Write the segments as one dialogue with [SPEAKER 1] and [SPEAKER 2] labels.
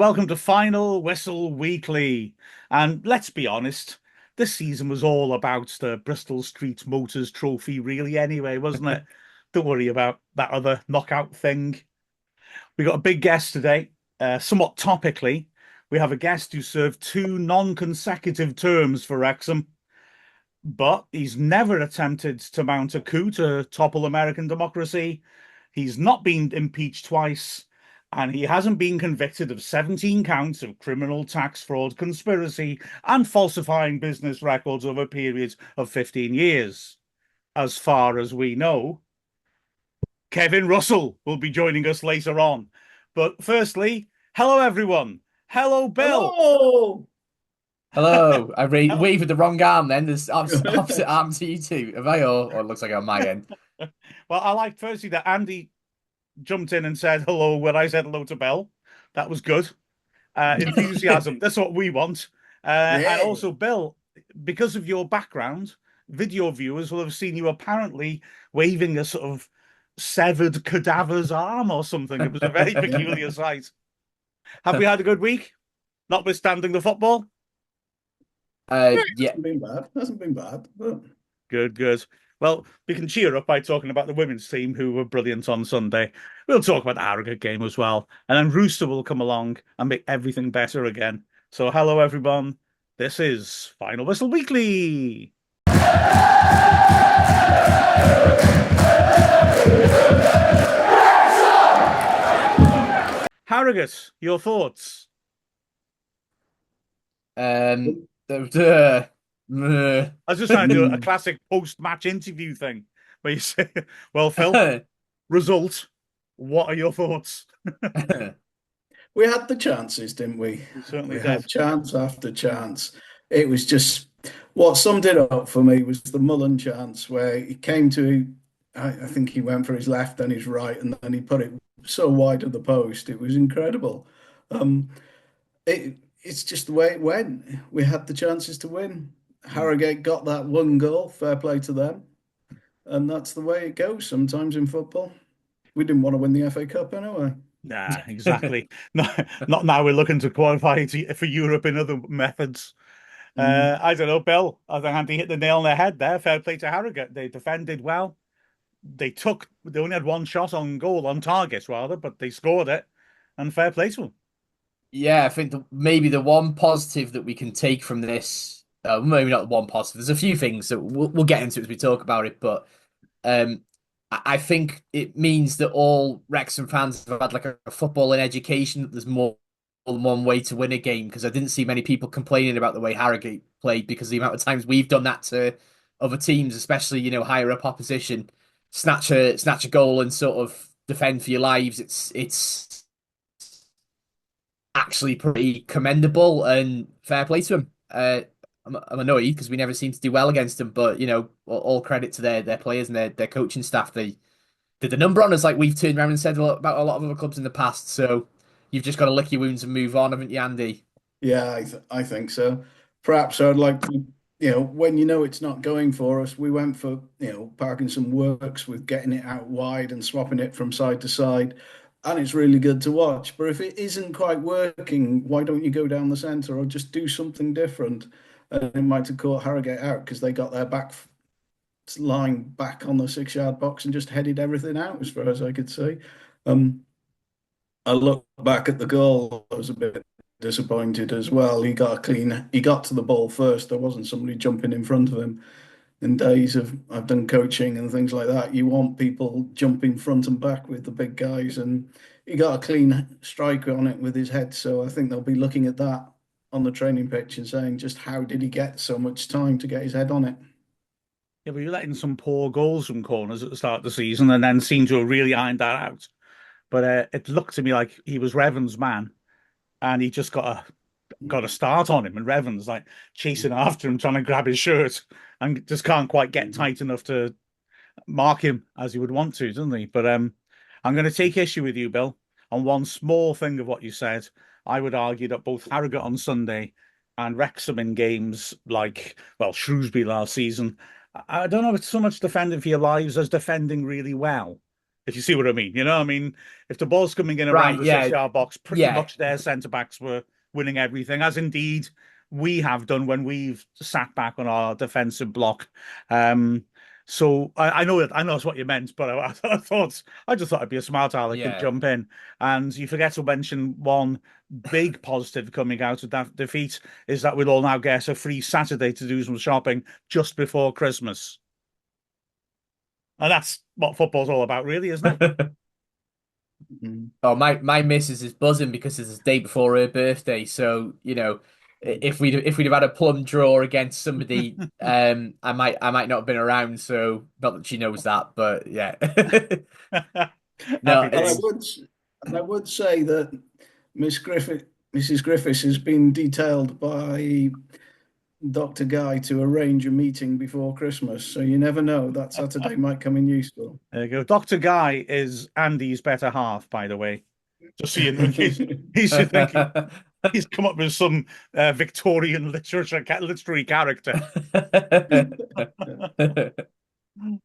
[SPEAKER 1] welcome to Final Whistle Weekly. And let's be honest, this season was all about the Bristol Street Motors Trophy, really, anyway, wasn't it? Don't worry about that other knockout thing. We got a big guest today, somewhat topically. We have a guest who served two non-consecutive terms for Wrexham, but he's never attempted to mount a coup to topple American democracy. He's not been impeached twice, and he hasn't been convicted of 17 counts of criminal tax fraud, conspiracy, and falsifying business records over a period of 15 years. As far as we know, Kevin Russell will be joining us later on. But firstly, hello, everyone. Hello, Bill.
[SPEAKER 2] Hello.
[SPEAKER 3] Hello. I
[SPEAKER 1] Hello.
[SPEAKER 3] waved the wrong arm then. There's opposite arm to you two. Have I? Or it looks like on my end.
[SPEAKER 1] Well, I like firstly that Andy jumped in and said hello when I said hello to Bill. That was good. Enthusiasm. That's what we want. And
[SPEAKER 2] Yeah.
[SPEAKER 1] also, Bill, because of your background, video viewers will have seen you apparently waving a sort of severed cadaver's arm or something. It was a very peculiar sight. Have we had a good week, notwithstanding the football?
[SPEAKER 3] Yeah.
[SPEAKER 2] Hasn't been bad. Hasn't been bad. But
[SPEAKER 1] Good, good. Well, we can cheer up by talking about the women's team who were brilliant on Sunday. We'll talk about the Harrogate game as well. And then Rooster will come along and make everything better again. So, hello, everyone. This is Final Whistle Weekly. Harrogate, your thoughts?
[SPEAKER 3] Um. the-
[SPEAKER 1] I was just trying to do a classic post-match interview thing where you say, well, Phil, result, what are your thoughts?
[SPEAKER 2] we had the chances, didn't we?
[SPEAKER 1] We certainly
[SPEAKER 2] We
[SPEAKER 1] did.
[SPEAKER 2] had chance after chance. It was just what summed it up for me was the Mullen chance where he came to, I think he went for his left and his right, and then he put it so wide of the post. It was incredible. Um, it's just the way it went. We had the chances to win. Harrogate got that one goal. Fair play to them. And that's the way it goes sometimes in football. We didn't want to win the FA Cup anyway.
[SPEAKER 1] Nah, exactly. Not now we're looking to qualify for Europe in other methods.
[SPEAKER 2] Mm.
[SPEAKER 1] I don't know, Bill. I think Andy hit the nail on the head there. Fair play to Harrogate. They defended well. They only had one shot on goal, on target rather, but they scored it. And fair play to them.
[SPEAKER 3] Yeah, I think maybe the one positive that we can take from this, maybe not the one positive. There's a few things that we'll get into as we talk about it, but um, I think it means that all Wrexham fans have had like a football and education. There's more than one way to win a game because I didn't see many people complaining about the way Harrogate played because the amount of times we've done that to other teams, especially higher up opposition, snatch a goal and sort of defend for your lives. It's actually pretty commendable and fair play to him. I'm annoyed because we never seem to do well against them, but all credit to their players and their coaching staff. They did the number on us like we've turned around and said about a lot of other clubs in the past. So you've just got to lick your wounds and move on, haven't you, Andy?
[SPEAKER 2] Yeah, I think so. Perhaps I'd like to, when you know it's not going for us, we went for, Parkinson works with getting it out wide and swapping it from side to side. And it's really good to watch. But if it isn't quite working, why don't you go down the centre or just do something different? And it might have caught Harrogate out because they got their back line back on the 6 yard box and just headed everything out as far as I could see. Um, I look back at the goal, I was a bit disappointed as well. He got to the ball first. There wasn't somebody jumping in front of him. In days of I've done coaching and things like that, you want people jumping front and back with the big guys, and he got a clean strike on it with his head. So I think they'll be looking at that on the training pitch and saying, just how did he get so much time to get his head on it?
[SPEAKER 1] Yeah, but you're letting some poor goals from corners at the start of the season and then seem to have really ironed that out. But it looked to me like he was Revan's man and he just got a start on him, and Revan's like chasing after him, trying to grab his shirt, and just can't quite get tight enough to mark him as he would want to, doesn't he? But I'm going to take issue with you, Bill, on one small thing of what you said. I would argue that both Harrogate on Sunday and Wrexham in games like, well, Shrewsbury last season, I don't know if it's so much defending for your lives as defending really well. if you see what I mean. I mean, if the ball's coming in around
[SPEAKER 3] Right,
[SPEAKER 1] the
[SPEAKER 3] yeah,
[SPEAKER 1] 6 yard box, pretty
[SPEAKER 3] yeah,
[SPEAKER 1] much their centre backs were winning everything, as indeed we have done when we've sat back on our defensive block. So I know that's what you meant, but I just thought it'd be a smart aleck could
[SPEAKER 3] yeah.
[SPEAKER 1] jump in. And you forget to mention one big positive coming out of that defeat is that we'll all now get a free Saturday to do some shopping just before Christmas. And that's what football's all about, really, isn't it?
[SPEAKER 2] Mm.
[SPEAKER 3] Oh, my missus is buzzing because it's the day before her birthday. So, if we'd have had a plum draw against somebody, I might not have been around. So, not that she knows that, but yeah. No,
[SPEAKER 1] Happy
[SPEAKER 2] And I
[SPEAKER 1] days.
[SPEAKER 3] it's
[SPEAKER 2] would, and I would say that Miss Griffith, Mrs. Griffiths has been detailed by Dr. Guy to arrange a meeting before Christmas. So you never know, that Saturday might come in useful.
[SPEAKER 1] There you go. Dr. Guy is Andy's better half, by the way. Just so you know, in case you think he's come up with some Victorian literary character.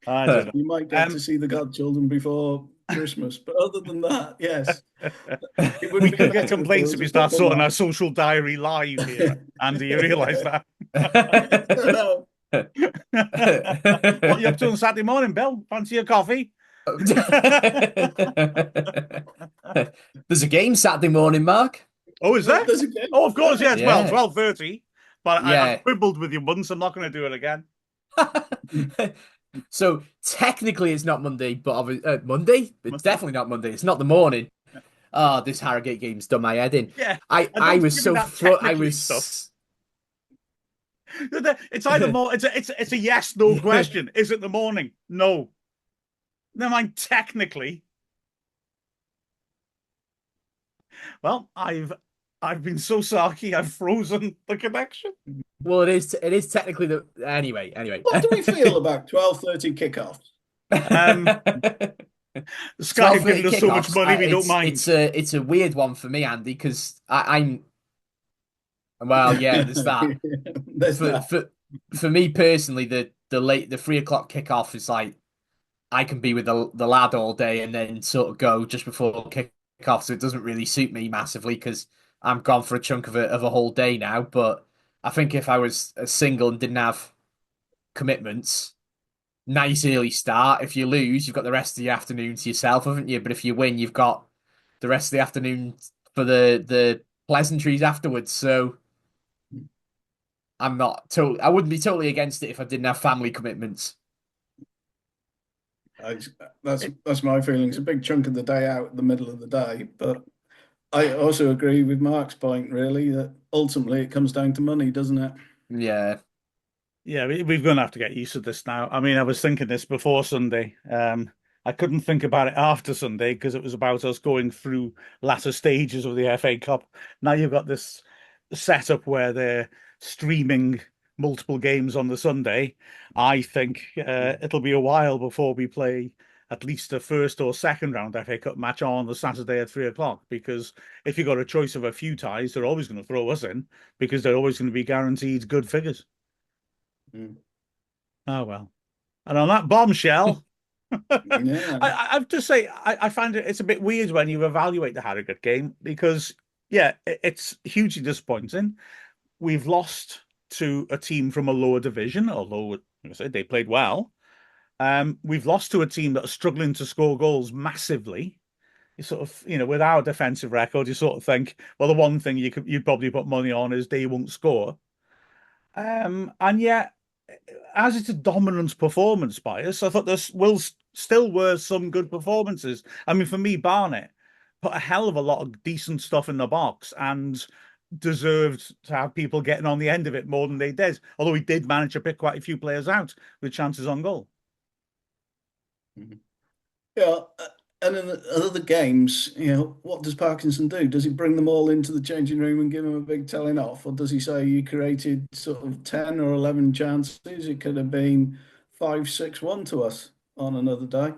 [SPEAKER 1] I don't know.
[SPEAKER 2] You might get to see the godchildren before Christmas, but other than that, yes, it would
[SPEAKER 1] We
[SPEAKER 2] be
[SPEAKER 1] could get
[SPEAKER 2] better if there
[SPEAKER 1] complaints if
[SPEAKER 2] was
[SPEAKER 1] we
[SPEAKER 2] a
[SPEAKER 1] start
[SPEAKER 2] football
[SPEAKER 1] sorting our
[SPEAKER 2] match.
[SPEAKER 1] social diary live here, Andy. You realise that? What are you up to on Saturday morning, Bill? Fancy a coffee?
[SPEAKER 3] There's a game Saturday morning, Mark.
[SPEAKER 1] Oh, is there?
[SPEAKER 2] There's a game.
[SPEAKER 1] Oh, of course,
[SPEAKER 2] Yeah.
[SPEAKER 1] yes. Well,
[SPEAKER 3] Yeah,
[SPEAKER 1] 12:30. But I've
[SPEAKER 3] yeah.
[SPEAKER 1] quibbled with you once. I'm not going to do it again.
[SPEAKER 3] So technically, it's not Monday, but Monday? It's definitely not Monday. It's not the morning. Oh, this Harrogate game's done my head in.
[SPEAKER 1] Yeah,
[SPEAKER 3] I
[SPEAKER 1] and
[SPEAKER 3] I
[SPEAKER 1] don't
[SPEAKER 3] was
[SPEAKER 1] give me
[SPEAKER 3] so
[SPEAKER 1] that
[SPEAKER 3] I
[SPEAKER 1] technically stuff.
[SPEAKER 3] was.
[SPEAKER 1] It's either more. It's a yes no question. Is it the morning? No. Never mind. Technically, well, I've been so sarky. I've frozen the connection.
[SPEAKER 3] Well, it is technically the anyway.
[SPEAKER 2] What do we feel about 12:30 kickoffs?
[SPEAKER 1] Um, Sky have
[SPEAKER 3] 12:30
[SPEAKER 1] given us so much
[SPEAKER 3] kickoffs.
[SPEAKER 1] money, we don't
[SPEAKER 3] It's
[SPEAKER 1] mind.
[SPEAKER 3] it's a weird one for me, Andy, because I'm well, yeah. There's that.
[SPEAKER 2] There's
[SPEAKER 3] For
[SPEAKER 2] that.
[SPEAKER 3] for for me personally, the 3 o'clock kickoff is like I can be with the lad all day and then sort of go just before kickoff, so it doesn't really suit me massively because I'm gone for a chunk of a whole day now. But I think if I was a single and didn't have commitments, nice early start. If you lose, you've got the rest of the afternoon to yourself, haven't you? But if you win, you've got the rest of the afternoon for the pleasantries afterwards. So I wouldn't be totally against it if I didn't have family commitments.
[SPEAKER 2] I, that's my feeling. It's a big chunk of the day out, the middle of the day. But I also agree with Mark's point, really, that ultimately it comes down to money, doesn't it?
[SPEAKER 3] Yeah.
[SPEAKER 1] Yeah, we're going to have to get used to this now. I mean, I was thinking this before Sunday. I couldn't think about it after Sunday because it was about us going through latter stages of the FA Cup. Now you've got this setup where they're streaming multiple games on the Sunday. I think it'll be a while before we play at least a first or second round FA Cup match on the Saturday at 3 o'clock. Because if you've got a choice of a few ties, they're always going to throw us in because they're always going to be guaranteed good figures.
[SPEAKER 2] Mm.
[SPEAKER 1] Oh well. And on that bombshell,
[SPEAKER 2] Yeah.
[SPEAKER 1] I have to say I find it's a bit weird when you evaluate the Harrogate game because yeah, it's hugely disappointing. We've lost to a team from a lower division, although like I said they played well. We've lost to a team that are struggling to score goals massively. You sort of, with our defensive record, you sort of think, well, the one thing you'd probably put money on is they won't score. And yet, as it's a dominant performance by us, I thought this will still were some good performances. I mean, for me, Barnett put a hell of a lot of decent stuff in the box and deserved to have people getting on the end of it more than they did. Although he did manage to pick quite a few players out with chances on goal.
[SPEAKER 2] Yeah. And in other games, what does Parkinson do? Does he bring them all into the changing room and give them a big telling off? Or does he say you created sort of 10 or 11 chances? It could have been 5-6-1 to us on another day.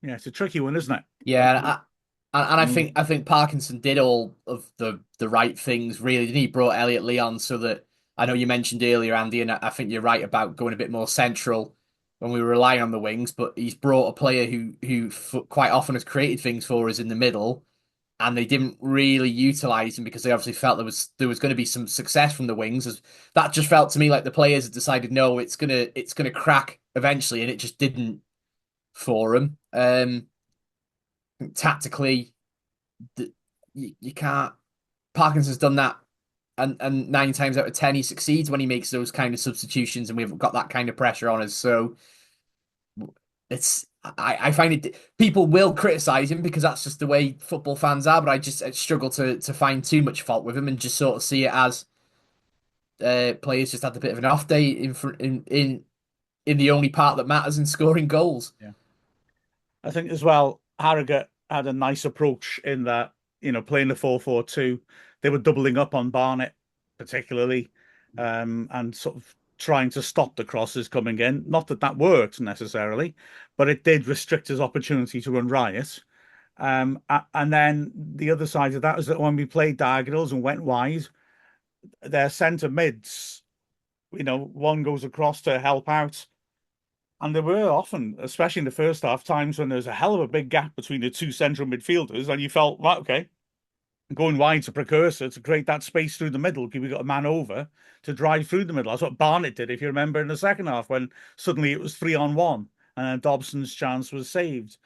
[SPEAKER 1] Yeah, it's a tricky one, isn't it?
[SPEAKER 3] Yeah, and I
[SPEAKER 2] Mm.
[SPEAKER 3] think I think Parkinson did all of the right things really. Didn't he? Brought Elliot Lee on so that I know you mentioned earlier, Andy, and I think you're right about going a bit more central. when we were relying on the wings, but he's brought a player who quite often has created things for us in the middle, and they didn't really utilize him because they obviously felt there was going to be some success from the wings. That just felt to me like the players had decided, no, it's gonna crack eventually, and it just didn't for him. Tactically, you can't. Parkinson's done that, and 9 times out of 10 he succeeds when he makes those kind of substitutions, and we've got that kind of pressure on us. So it's I find it people will criticize him because that's just the way football fans are, but I struggle to find too much fault with him and just sort of see it as players just had a bit of an off day in the only part that matters in scoring goals.
[SPEAKER 1] Yeah. I think as well, Harrogate had a nice approach in that, playing the 4-4-2, they were doubling up on Barnett, particularly, and sort of trying to stop the crosses coming in. Not that that worked necessarily, but it did restrict his opportunity to run riot. And then the other side of that is that when we played diagonals and went wide, their centre mids, one goes across to help out. And there were often, especially in the first half, times when there's a hell of a big gap between the two central midfielders, and you felt, right, okay, going wide's a precursor to create that space through the middle because we got a man over to drive through the middle. That's what Barnett did, if you remember, in the second half when suddenly it was 3-on-1 and then Dobson's chance was saved.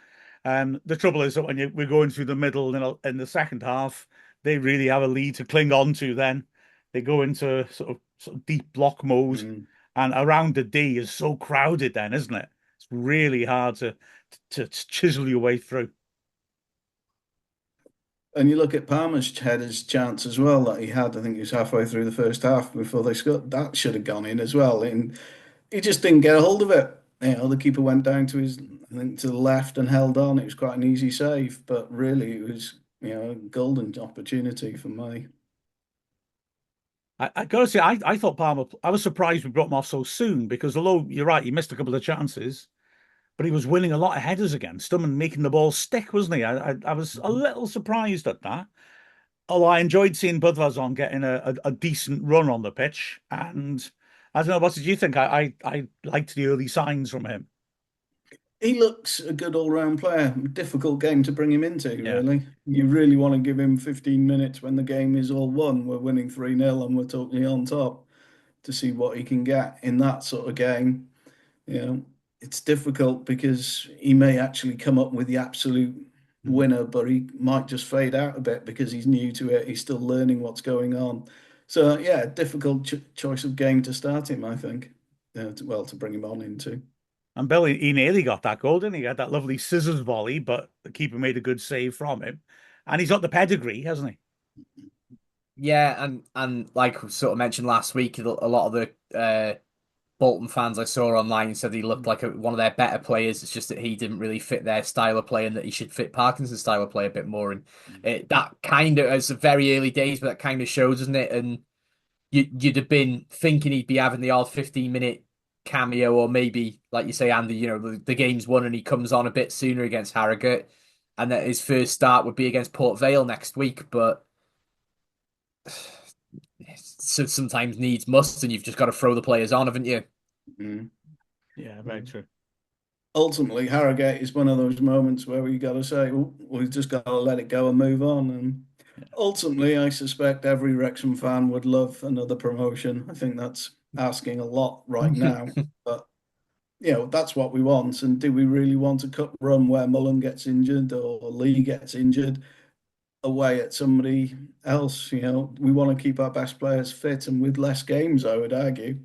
[SPEAKER 1] The trouble is that when we're going through the middle in the second half, they really have a lead to cling on to then. They go into sort of deep block mode. And around the D is so crowded then, isn't it? It's really hard to chisel your way through.
[SPEAKER 2] And you look at Palmer's header's chance as well that he had. I think he was halfway through the first half before they scored. That should have gone in as well. And he just didn't get a hold of it. The keeper went down to I think, to the left and held on. It was quite an easy save, but really it was, a golden opportunity for me.
[SPEAKER 1] I gotta say, I thought Palmer. I was surprised we brought him off so soon because although you're right, he missed a couple of chances, but he was winning a lot of headers against them and making the ball stick, wasn't he? I was a little surprised at that. Although I enjoyed seeing Budvarsson getting a decent run on the pitch, and I don't know, what did you think? I liked the early signs from him.
[SPEAKER 2] He looks a good all-round player. Difficult game to bring him into,
[SPEAKER 1] Yeah.
[SPEAKER 2] really. You really want to give him 15 minutes when the game is all won. We're winning 3-0 and we're totally on top to see what he can get in that sort of game. It's difficult because he may actually come up with the absolute winner, but he might just fade out a bit because he's new to it. He's still learning what's going on. So, yeah, difficult choice of game to start him, I think. To bring him on into.
[SPEAKER 1] And Bill, he nearly got that goal, didn't he? He had that lovely scissors volley, but the keeper made a good save from him. And he's got the pedigree, hasn't he?
[SPEAKER 3] Yeah, and like we sort of mentioned last week, a lot of the Bolton fans I saw online said he looked like one of their better players. It's just that he didn't really fit their style of play, and that he should fit Parkinson's style of play a bit more. And that kind of, it's very early days, but that kind of shows, doesn't it? And you'd have been thinking he'd be having the odd 15-minute cameo, or maybe, like you say, Andy, the game's won and he comes on a bit sooner against Harrogate, and that his first start would be against Port Vale next week. But so sometimes needs must, and you've just got to throw the players on, haven't you?
[SPEAKER 2] Mm.
[SPEAKER 1] Yeah, very true.
[SPEAKER 2] Ultimately, Harrogate is one of those moments where we got to say, we've just got to let it go and move on. And ultimately, I suspect every Wrexham fan would love another promotion. I think that's asking a lot right now, but that's what we want. And do we really want a cup run where Mullen gets injured or Lee gets injured away at somebody else? We want to keep our best players fit and with less games, I would argue.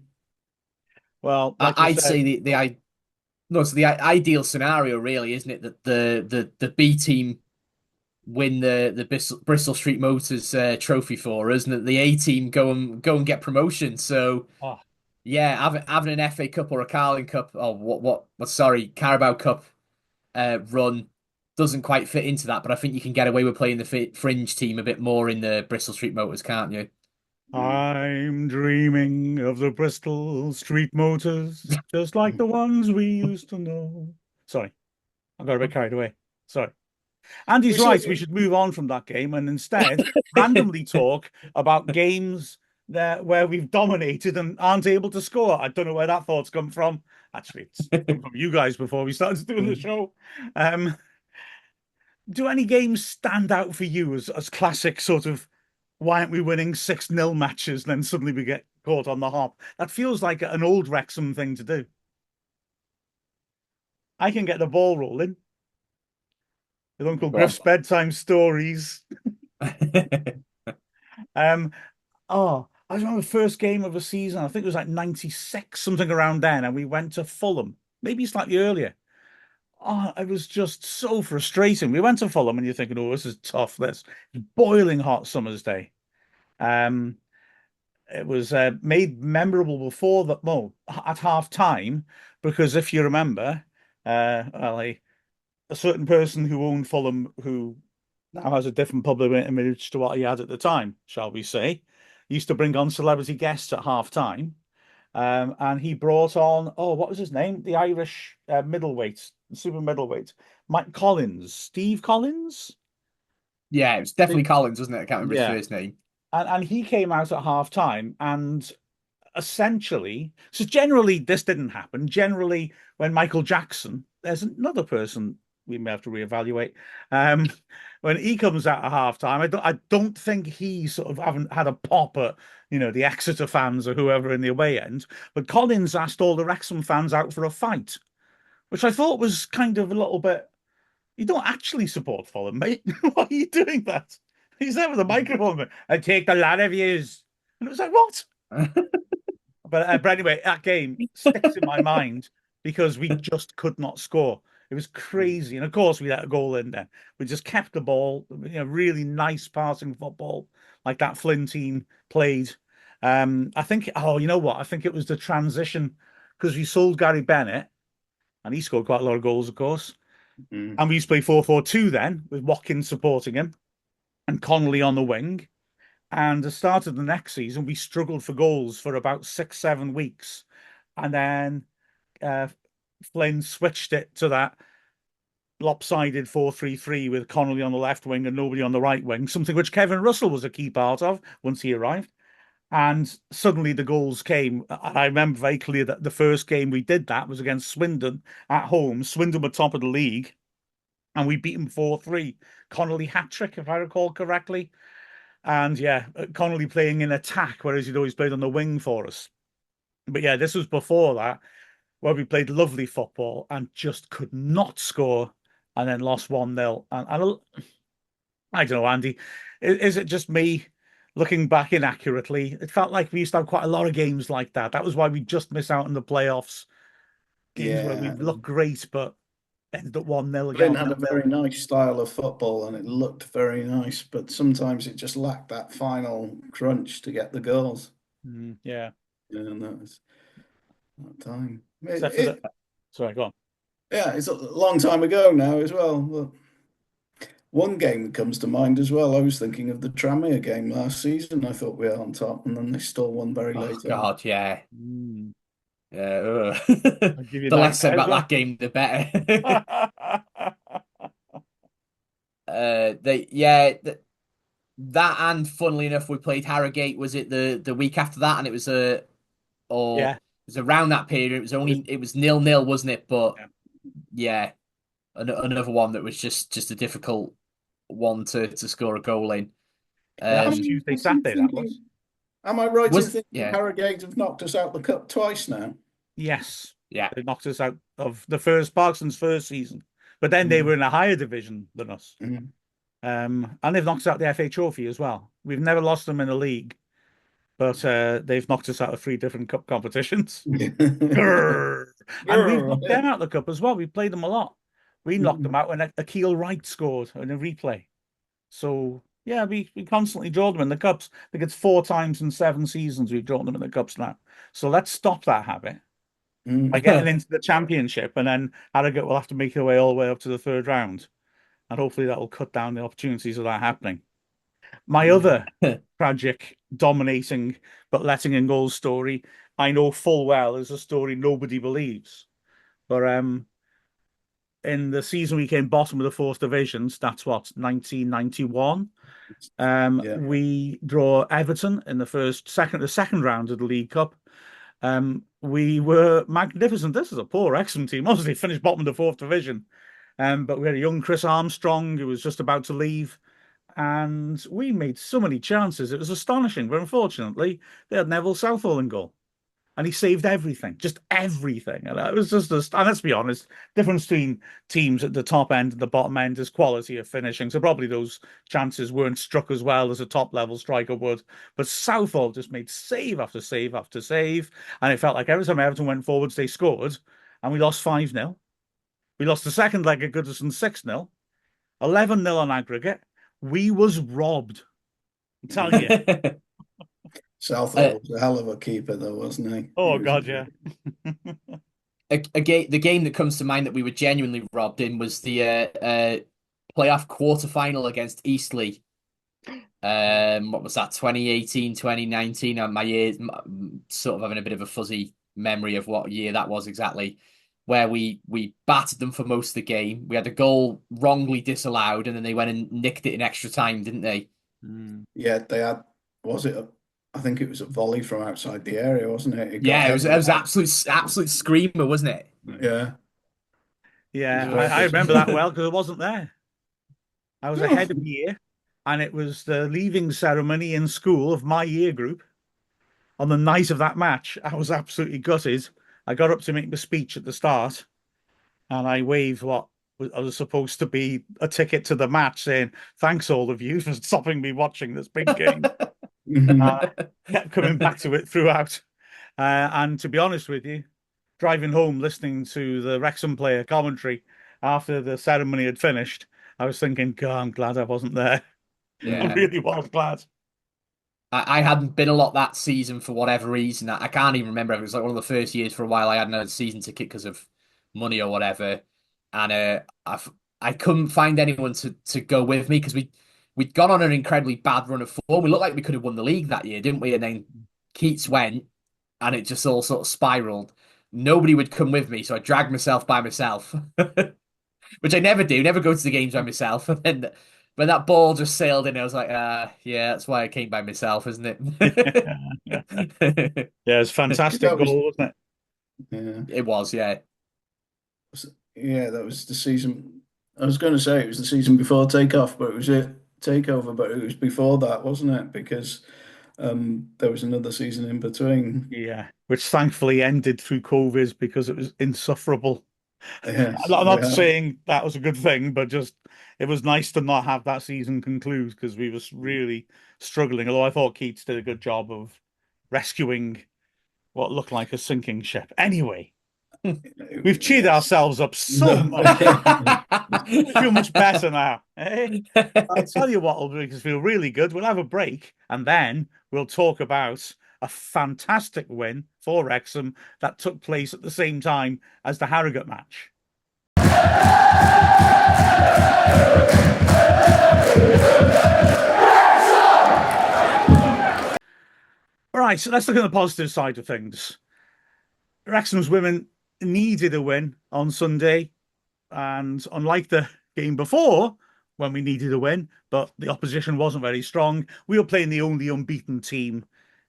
[SPEAKER 1] Well, like I
[SPEAKER 3] I'd
[SPEAKER 1] said,
[SPEAKER 3] say the ideal scenario, really, isn't it, that the B team win the Bristol Street Motors trophy for us, and that the A team go and get promotion. So
[SPEAKER 1] oh,
[SPEAKER 3] yeah, having an FA Cup or a Carling Cup, or sorry, Carabao Cup run doesn't quite fit into that. But I think you can get away with playing the fringe team a bit more in the Bristol Street Motors, can't you?
[SPEAKER 1] I'm dreaming of the Bristol Street Motors, just like the ones we used to know. Sorry, I got a bit carried away. Sorry. Andy's
[SPEAKER 2] We saw
[SPEAKER 1] right. We should move on from that game and instead randomly talk about games there where we've dominated and aren't able to score. I don't know where that thought's come from. Actually, it's come from you guys before we started doing the show. Um, do any games stand out for you as classic sort of why aren't we winning 6-0 matches? Then suddenly we get caught on the hop. That feels like an old Wrexham thing to do. I can get the ball rolling with Uncle
[SPEAKER 3] Go on.
[SPEAKER 1] Griff's bedtime stories. Um, I remember the first game of the season. I think it was like 96, something around then, and we went to Fulham, maybe slightly earlier. Oh, it was just so frustrating. We went to Fulham, and you're thinking, "Oh, this is tough. This boiling hot summer's day." Um, it was made memorable before that, well, at half time, because if you remember, well, a certain person who owned Fulham, who now has a different public image to what he had at the time, shall we say, used to bring on celebrity guests at half time. And he brought on, oh, what was his name? The Irish middleweight, super middleweight, Mike Collins, Steve Collins.
[SPEAKER 3] Yeah, it was definitely Collins, wasn't it? I can't remember his
[SPEAKER 1] Yeah.
[SPEAKER 3] first name.
[SPEAKER 1] And he came out at half time and essentially, so generally this didn't happen. Generally, when Michael Jackson, there's another person we may have to reevaluate. Um, when he comes out at halftime, I don't think he sort of haven't had a pop at the Exeter fans or whoever in the away end. But Collins asked all the Wrexham fans out for a fight, which I thought was kind of a little bit. You don't actually support Fulham, mate. Why are you doing that? He's there with a microphone. I take the lot of yous, and it was like, what? But anyway, that game sticks in my mind because we just could not score. It was crazy, and of course we let a goal in. Then we just kept the ball. Really nice passing football like that Flynn team played. I think. Oh, you know what? I think it was the transition because we sold Gary Bennett, and he scored quite a lot of goals, of course.
[SPEAKER 2] Mm.
[SPEAKER 1] And we used to play 4-4-2 then with Watkins supporting him and Connolly on the wing. And the start of the next season, we struggled for goals for about 6-7 weeks. And then uh, Flynn switched it to that lopsided 4-3-3 with Connolly on the left wing and nobody on the right wing, something which Kevin Russell was a key part of once he arrived. And suddenly the goals came. I remember very clear that the first game we did that was against Swindon at home. Swindon were top of the league, and we beat them 4-3. Connolly hat trick, if I recall correctly. And yeah, Connolly playing in attack, whereas he'd always played on the wing for us. But yeah, this was before that, where we played lovely football and just could not score and then lost 1-0. And I don't know, Andy, is it just me looking back inaccurately? It felt like we used to have quite a lot of games like that. That was why we just miss out on the playoffs. Games where we
[SPEAKER 2] Yeah,
[SPEAKER 1] looked great, but ended up 1-0 again
[SPEAKER 2] Flynn
[SPEAKER 1] or
[SPEAKER 2] had a
[SPEAKER 1] 0-0.
[SPEAKER 2] very nice style of football and it looked very nice, but sometimes it just lacked that final crunch to get the goals.
[SPEAKER 1] Yeah.
[SPEAKER 2] Yeah, and that was that time.
[SPEAKER 1] Except for the. Sorry, go on.
[SPEAKER 2] Yeah, it's a long time ago now as well. But one game that comes to mind as well, I was thinking of the Tranmere game last season. I thought we were on top, and then they stole one very
[SPEAKER 3] Oh
[SPEAKER 2] late on.
[SPEAKER 3] God, yeah.
[SPEAKER 1] Mm.
[SPEAKER 3] Yeah.
[SPEAKER 1] I'll give you
[SPEAKER 3] The less said
[SPEAKER 1] nightmares.
[SPEAKER 3] about that game, the better. They yeah, that and funnily enough, we played Harrogate. Was it the week after that? And it was or
[SPEAKER 1] Yeah,
[SPEAKER 3] it was around that period.
[SPEAKER 1] it was.
[SPEAKER 3] It was 0-0, wasn't it? But
[SPEAKER 1] Yeah.
[SPEAKER 3] yeah, another one that was just a difficult one to score a goal in.
[SPEAKER 1] That was
[SPEAKER 3] Um,
[SPEAKER 2] Am I
[SPEAKER 1] Tuesday,
[SPEAKER 2] right in
[SPEAKER 1] Saturday. That was.
[SPEAKER 2] thinking? Am I right in
[SPEAKER 3] was
[SPEAKER 2] thinking
[SPEAKER 3] yeah,
[SPEAKER 2] Harrogate have knocked us out the cup twice now?
[SPEAKER 1] Yes,
[SPEAKER 3] yeah.
[SPEAKER 1] they knocked us out of the first Parkinson's first season, but then they were
[SPEAKER 2] Mm.
[SPEAKER 1] in a higher division than us.
[SPEAKER 2] Mm.
[SPEAKER 1] And they've knocked us out the FA Trophy as well. We've never lost them in a league, but they've knocked us out of 3 different cup competitions. Grrr. And we've
[SPEAKER 2] Girl,
[SPEAKER 1] knocked
[SPEAKER 2] yeah.
[SPEAKER 1] them out of the cup as well. We played them a lot. We knocked them
[SPEAKER 2] Mm.
[SPEAKER 1] out when Akil Wright scored in a replay. So yeah, we constantly draw them in the cups. I think it's 4 times in 7 seasons we've drawn them in the cups now. So let's stop that habit by getting
[SPEAKER 2] Mm.
[SPEAKER 1] into the championship, and then Harrogate will have to make their way all the way up to the third round, and hopefully that will cut down the opportunities of that happening. My other tragic, dominating but letting in goals story, I know full well is a story nobody believes, but in the season we came bottom of the fourth divisions. That's what, 1991.
[SPEAKER 2] Yeah.
[SPEAKER 1] We draw Everton in the second round of the League Cup. We were magnificent. This is a poor Wrexham team. Obviously, finished bottom of the fourth division. But we had a young Chris Armstrong who was just about to leave, and we made so many chances. It was astonishing, but unfortunately, they had Neville Southall in goal, and he saved everything, just everything. And it was and let's be honest, difference between teams at the top end and the bottom end is quality of finishing. So probably those chances weren't struck as well as a top level striker would. But Southall just made save after save after save, and it felt like every time Everton went forwards, they scored, and we lost 5-0. We lost the second leg at Goodison 6-0, 11-0 on aggregate. We was robbed. I'm telling you.
[SPEAKER 2] Southall was a hell of a keeper, though, wasn't he?
[SPEAKER 1] Oh,
[SPEAKER 2] He was
[SPEAKER 1] God, yeah.
[SPEAKER 3] The game that comes to mind that we were genuinely robbed in was the playoff quarter final against Eastleigh. What was that, 2018, 2019? My years sort of having a bit of a fuzzy memory of what year that was exactly, where we battered them for most of the game. We had a goal wrongly disallowed, and then they went and nicked it in extra time, didn't they?
[SPEAKER 2] Yeah, they had, was it I think it was a volley from outside the area, wasn't it? It got
[SPEAKER 3] Yeah, it was
[SPEAKER 2] headed.
[SPEAKER 3] absolute screamer, wasn't it?
[SPEAKER 2] Yeah.
[SPEAKER 1] Yeah,
[SPEAKER 2] It was
[SPEAKER 1] I
[SPEAKER 2] just,
[SPEAKER 1] remember that well because I wasn't there. I was
[SPEAKER 2] oh,
[SPEAKER 1] ahead of year, and it was the leaving ceremony in school of my year group. On the night of that match, I was absolutely gutted. I got up to make the speech at the start, and I waved what was supposed to be a ticket to the match, saying, "Thanks all of you for stopping me watching this big game." Uh, kept coming back to it throughout. And to be honest with you, driving home listening to the Wrexham player commentary after the ceremony had finished, I was thinking, God, I'm glad I wasn't there. I
[SPEAKER 3] Yeah.
[SPEAKER 1] really was glad.
[SPEAKER 3] I hadn't been a lot that season for whatever reason. I can't even remember. It was like one of the first years for a while I hadn't had a season ticket because of money or whatever, and I couldn't find anyone to go with me because we'd gone on an incredibly bad run of form. We looked like we could have won the league that year, didn't we? And then Keats went, and it just all sort of spiraled. Nobody would come with me, so I dragged myself by myself, which I never do. Never go to the games by myself. And then when that ball just sailed in, I was like, yeah, that's why I came by myself, isn't it?
[SPEAKER 1] Yeah, yeah, it's fantastic
[SPEAKER 2] that was,
[SPEAKER 1] goal, wasn't it?
[SPEAKER 2] yeah.
[SPEAKER 3] It was, yeah.
[SPEAKER 2] Yeah, that was the season. I was going to say it was the season before takeoff, but it was a takeover, but it was before that, wasn't it? Because there was another season in between.
[SPEAKER 1] Yeah, which thankfully ended through COVID because it was insufferable.
[SPEAKER 2] Yes,
[SPEAKER 1] I'm not
[SPEAKER 2] yeah.
[SPEAKER 1] saying that was a good thing, but just it was nice to not have that season conclude because we was really struggling. Although I thought Keats did a good job of rescuing what looked like a sinking ship. Anyway, we've cheered
[SPEAKER 2] Yes.
[SPEAKER 1] ourselves up so
[SPEAKER 2] No.
[SPEAKER 1] much. I feel much better now. Eh? I'll tell you what will make us feel really good. We'll have a break and then we'll talk about a fantastic win for Wrexham that took place at the same time as the Harrogate match. All right, so let's look at the positive side of things. Wrexham's women needed a win on Sunday, and unlike the game before, when we needed a win, but the opposition wasn't very strong, we were playing the only unbeaten team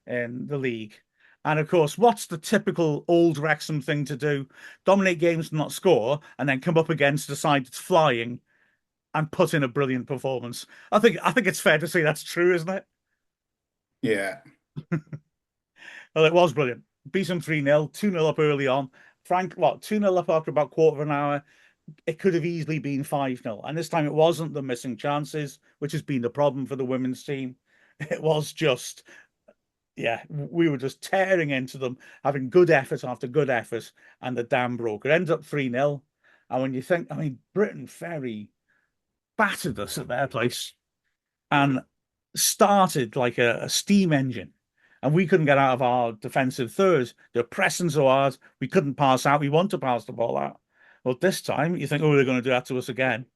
[SPEAKER 1] in the league. And of course, what's the typical old Wrexham thing to do? Dominate games and not score, and then come up against a side that's flying and put in a brilliant performance. I think it's fair to say that's true, isn't it?
[SPEAKER 2] Yeah.
[SPEAKER 1] Well, it was brilliant. Beat them 3-0, 2-0 up early on. Frank, what, 2-0 up after about quarter of an hour? It could have easily been 5-0. And this time it wasn't the missing chances, which has been the problem for the women's team. It was just, yeah, we were just tearing into them, having good effort after good effort, and the dam broke. It ended up 3-0. And when you think, I mean, Britain Ferry battered us at their place and started like a steam engine. And we couldn't get out of our defensive third. They were pressing so hard, we couldn't pass out. We want to pass the ball out. Well, this time you think, oh, they're going to do that to us again.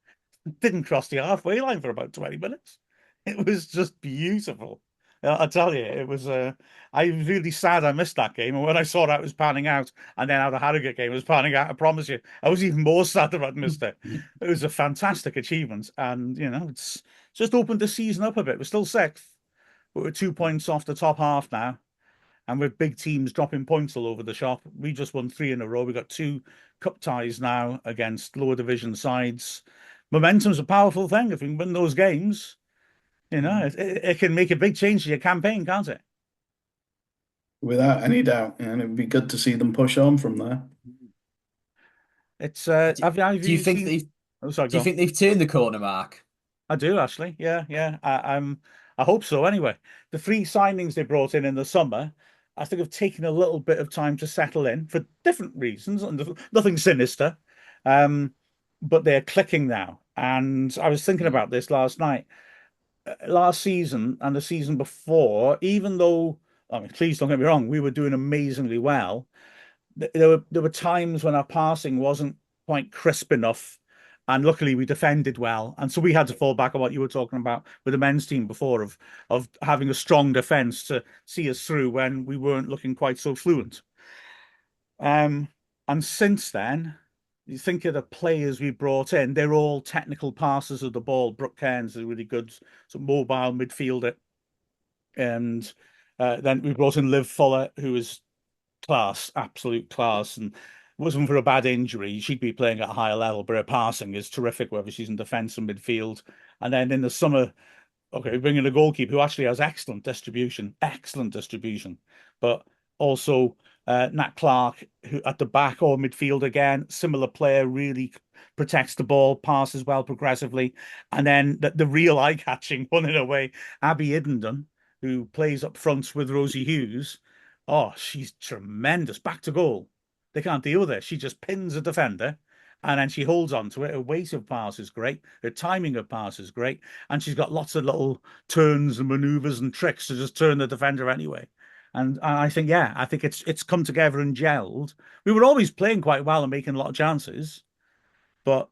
[SPEAKER 1] Didn't cross the halfway line for about 20 minutes. It was just beautiful. I tell you, it was. I was really sad I missed that game, and when I saw that it was panning out, and then how the Harrogate game was panning out, I promise you, I was even more sad that I'd missed it. It was a fantastic achievement, and it's just opened the season up a bit. We're still sixth, but we're 2 points off the top half now, and with big teams dropping points all over the shop. We just won three in a row. We got two cup ties now against lower division sides. Momentum's a powerful thing. If we can win those games, it can make a big change to your campaign, can't it?
[SPEAKER 2] Without any doubt, and it'd be good to see them push on from there.
[SPEAKER 1] It's
[SPEAKER 3] Do,
[SPEAKER 1] have
[SPEAKER 3] do you
[SPEAKER 1] you
[SPEAKER 3] think
[SPEAKER 1] seen?
[SPEAKER 3] they've
[SPEAKER 1] Oh, sorry,
[SPEAKER 3] do you
[SPEAKER 1] go on.
[SPEAKER 3] think they've turned the corner, Mark?
[SPEAKER 1] I do actually. Yeah, yeah. I hope so. Anyway, the three signings they brought in the summer, I think have taken a little bit of time to settle in for different reasons, and nothing sinister. Um, but they're clicking now. And I was thinking
[SPEAKER 3] Mm.
[SPEAKER 1] about this last night. Last season and the season before, even though, I mean, please don't get me wrong, we were doing amazingly well. There were times when our passing wasn't quite crisp enough, and luckily we defended well, and so we had to fall back on what you were talking about with the men's team before of having a strong defense to see us through when we weren't looking quite so fluent. Um, and since then, you think of the players we brought in, they're all technical passers of the ball. Brooke Cairns is a really good mobile midfielder. And then we brought in Liv Fuller, who is class, absolute class. And wasn't for a bad injury, she'd be playing at a higher level, but her passing is terrific, whether she's in defence or midfield. And then in the summer, okay, we bring in a goalkeeper who actually has excellent distribution, but also Nat Clark, who at the back or midfield again, similar player, really protects the ball, passes well progressively, and then the real eye-catching one in a way, Abby Iddenden, who plays up front with Rosie Hughes. Oh, she's tremendous. Back to goal. They can't deal with her. She just pins a defender and then she holds on to it. Her weight of pass is great. Her timing of pass is great. And she's got lots of little turns and maneuvers and tricks to just turn the defender anyway. And I think, yeah, I think it's come together and gelled. We were always playing quite well and making a lot of chances, but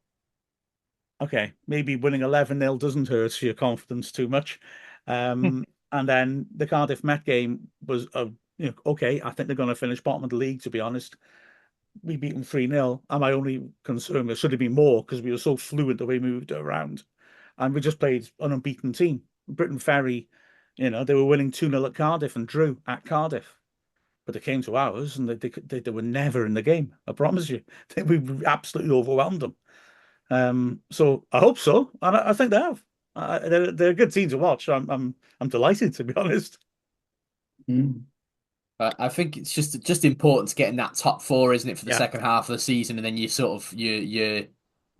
[SPEAKER 1] okay, maybe winning 11-0 doesn't hurt your confidence too much. And then the Cardiff Met game was, okay, I think they're going to finish bottom of the league, to be honest. We beat them 3-0. And my only concern, there should have been more because we were so fluid the way we moved it around. And we just played an unbeaten team. Britain Ferry, they were winning 2-0 at Cardiff and drew at Cardiff. But they came to ours and they were never in the game. I promise you. We absolutely overwhelmed them. So I hope so. And I think they have. They're a good team to watch. I'm delighted, to be honest.
[SPEAKER 2] Mm.
[SPEAKER 3] I think it's just important to get in that top four, isn't it, for the
[SPEAKER 1] Yeah.
[SPEAKER 3] second half of the season, and then you sort of you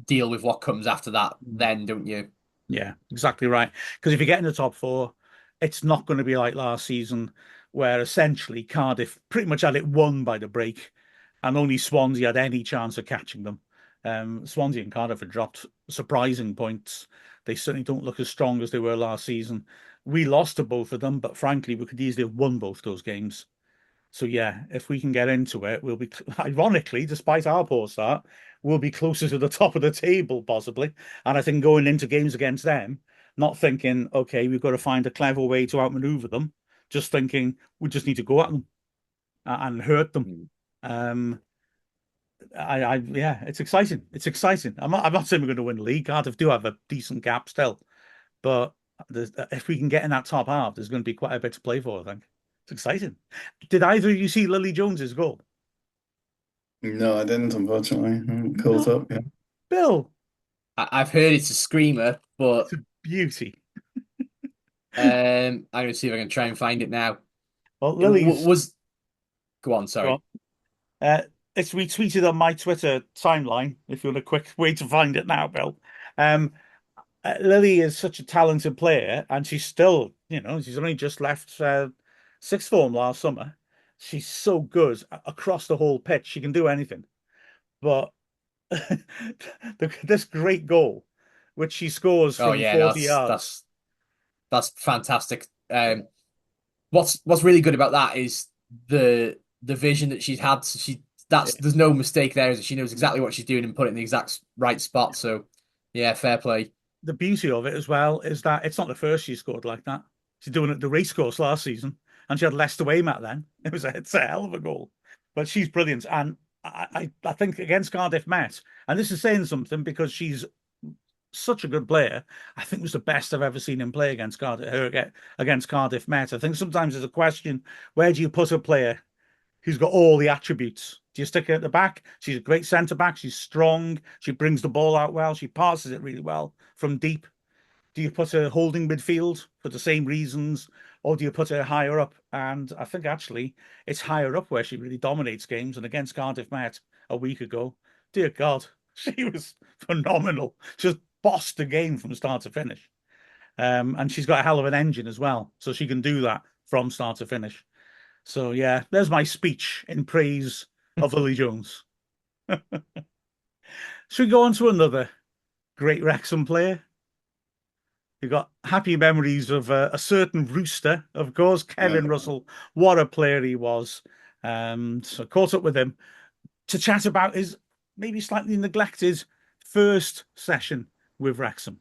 [SPEAKER 3] deal with what comes after that,
[SPEAKER 1] Mm.
[SPEAKER 3] then, don't you?
[SPEAKER 1] Yeah, exactly right. Because if you get in the top four, it's not going to be like last season, where essentially Cardiff pretty much had it won by the break, and only Swansea had any chance of catching them. Swansea and Cardiff have dropped surprising points. They certainly don't look as strong as they were last season. We lost to both of them, but frankly, we could easily have won both those games. So yeah, if we can get into it, we'll be ironically, despite our poor start, we'll be closer to the top of the table possibly. And I think going into games against them, not thinking, okay, we've got to find a clever way to outmaneuver them, just thinking we just need to go at them and hurt them.
[SPEAKER 3] Mm.
[SPEAKER 1] Um, yeah, it's exciting. It's exciting. I'm not saying we're going to win the league. Cardiff do have a decent gap still, but if we can get in that top half, there's going to be quite a bit to play for, I think. It's exciting. Did either of you see Lily Jones's goal?
[SPEAKER 2] No, I didn't, unfortunately. I haven't caught
[SPEAKER 1] No,
[SPEAKER 2] up. Yeah.
[SPEAKER 1] Bill.
[SPEAKER 3] I've heard it's a screamer,
[SPEAKER 1] It's
[SPEAKER 3] but
[SPEAKER 1] a beauty.
[SPEAKER 3] I'm gonna see if I can try and find it now.
[SPEAKER 1] Well,
[SPEAKER 3] It
[SPEAKER 1] Lily's
[SPEAKER 3] was go on,
[SPEAKER 1] go
[SPEAKER 3] sorry.
[SPEAKER 1] on. It's retweeted on my Twitter timeline. If you want a quick way to find it now, Bill. Um, Lily is such a talented player, and she's still, she's only just left sixth form last summer. She's so good across the whole pitch. She can do anything. But this great goal, which she scores
[SPEAKER 3] Oh
[SPEAKER 1] from
[SPEAKER 3] yeah,
[SPEAKER 1] 40
[SPEAKER 3] that's
[SPEAKER 1] yards.
[SPEAKER 3] that's that's fantastic. What's really good about that is the vision that she's had. There's no mistake there. Is she knows exactly what she's doing and put it in the exact right spot. So yeah, fair play.
[SPEAKER 1] The beauty of it as well is that it's not the first she scored like that. She's doing it at the racecourse last season, and she had Leicester away mat then. It's a hell of a goal. But she's brilliant. And I think against Cardiff Met, and this is saying something because she's such a good player. I think it was the best I've ever seen him play against Cardiff Met. I think sometimes there's a question, where do you put a player who's got all the attributes? Do you stick her at the back? She's a great centre back. She's strong. She brings the ball out well. She passes it really well from deep. Do you put her holding midfield for the same reasons, or do you put her higher up? And I think actually it's higher up where she really dominates games. And against Cardiff Met a week ago, dear God, she was phenomenal. Just bossed the game from start to finish. And she's got a hell of an engine as well, so she can do that from start to finish. So yeah, there's my speech in praise of Lily Jones. Should we go on to another great Wrexham player? You've got happy memories of a certain Rooster, of course, Kevin Russell. What a player he was. So caught up with him to chat about his maybe slightly neglected first session with Wrexham.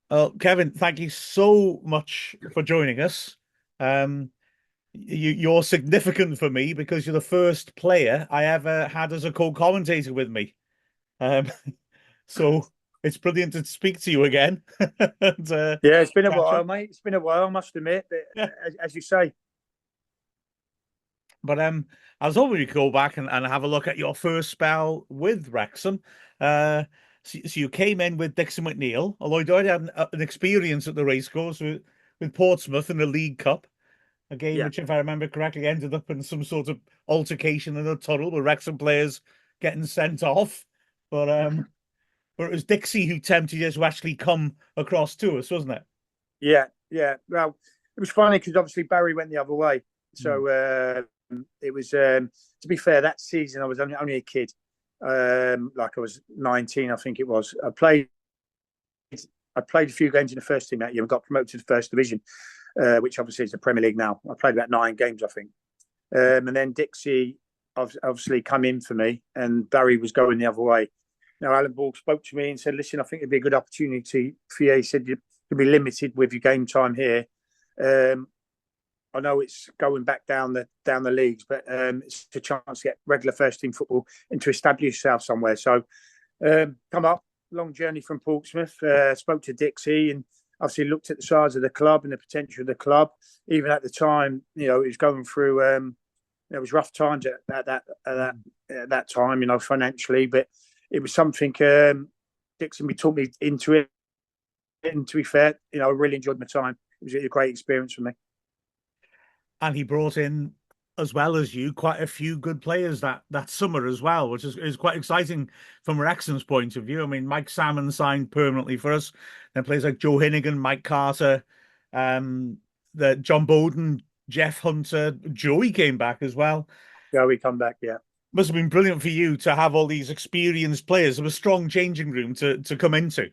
[SPEAKER 1] Well, Kevin, thank you so much for joining us. You're significant for me because you're the first player I ever had as a co-commentator with me. So it's brilliant to speak to you again. And,
[SPEAKER 4] yeah, it's been a while, mate. It's been a while, I must admit. But
[SPEAKER 1] yeah.
[SPEAKER 4] as you say.
[SPEAKER 1] But I was hoping you could go back and have a look at your first spell with Wrexham. So you came in with Dixie McNeil, although you already had an experience at the racecourse with Portsmouth in the League Cup. A game which, if I remember correctly, ended up in some sort of altercation in a tunnel with Wrexham players getting sent off. But it was Dixie who tempted you to actually come across to us, wasn't it?
[SPEAKER 4] Yeah. Well, it was funny because obviously Barry went the other way. So it was, to be fair, that season I was only a kid. Like I was 19, I think it was. I played a few games in the first team that year and got promoted to the first division. Which obviously is the Premier League now. I played about 9 games, I think. And then Dixie obviously come in for me, and Barry was going the other way. Now, Alan Ball spoke to me and said, listen, I think it'd be a good opportunity for you. He said, you'll be limited with your game time here. I know it's going back down the leagues, but it's a chance to get regular first team football and to establish yourself somewhere. So come up, long journey from Portsmouth, spoke to Dixie and obviously looked at the size of the club and the potential of the club. Even at the time, it was going through, it was rough times at that time, financially, but it was something Dixon talked me into it. And to be fair, I really enjoyed my time. It was a great experience for me.
[SPEAKER 1] And he brought in, as well as you, quite a few good players that summer as well, which is quite exciting from Wrexham's point of view. I mean, Mike Salmon signed permanently for us. Then players like Joe Hinnigan, Mike Carter, the John Bowden, Jeff Hunter, Joey came back as well.
[SPEAKER 4] Joey come back, yeah.
[SPEAKER 1] Must have been brilliant for you to have all these experienced players of a strong changing room to come into.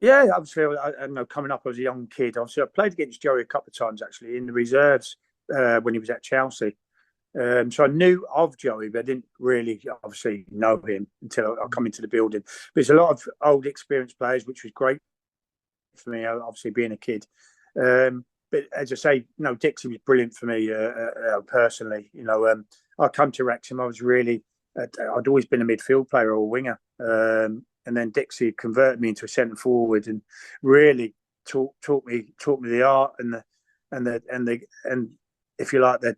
[SPEAKER 4] Yeah, obviously, I know coming up as a young kid, obviously I played against Joey a couple of times actually in the reserves when he was at Chelsea. So I knew of Joey, but I didn't really obviously know him until I come into the building. But there's a lot of old experienced players, which was great for me, obviously being a kid. But as I say, Dixie was brilliant for me personally. I come to Wrexham, I was really, I'd always been a midfield player or a winger. And then Dixie converted me into a centre forward and really taught me the art and if you like the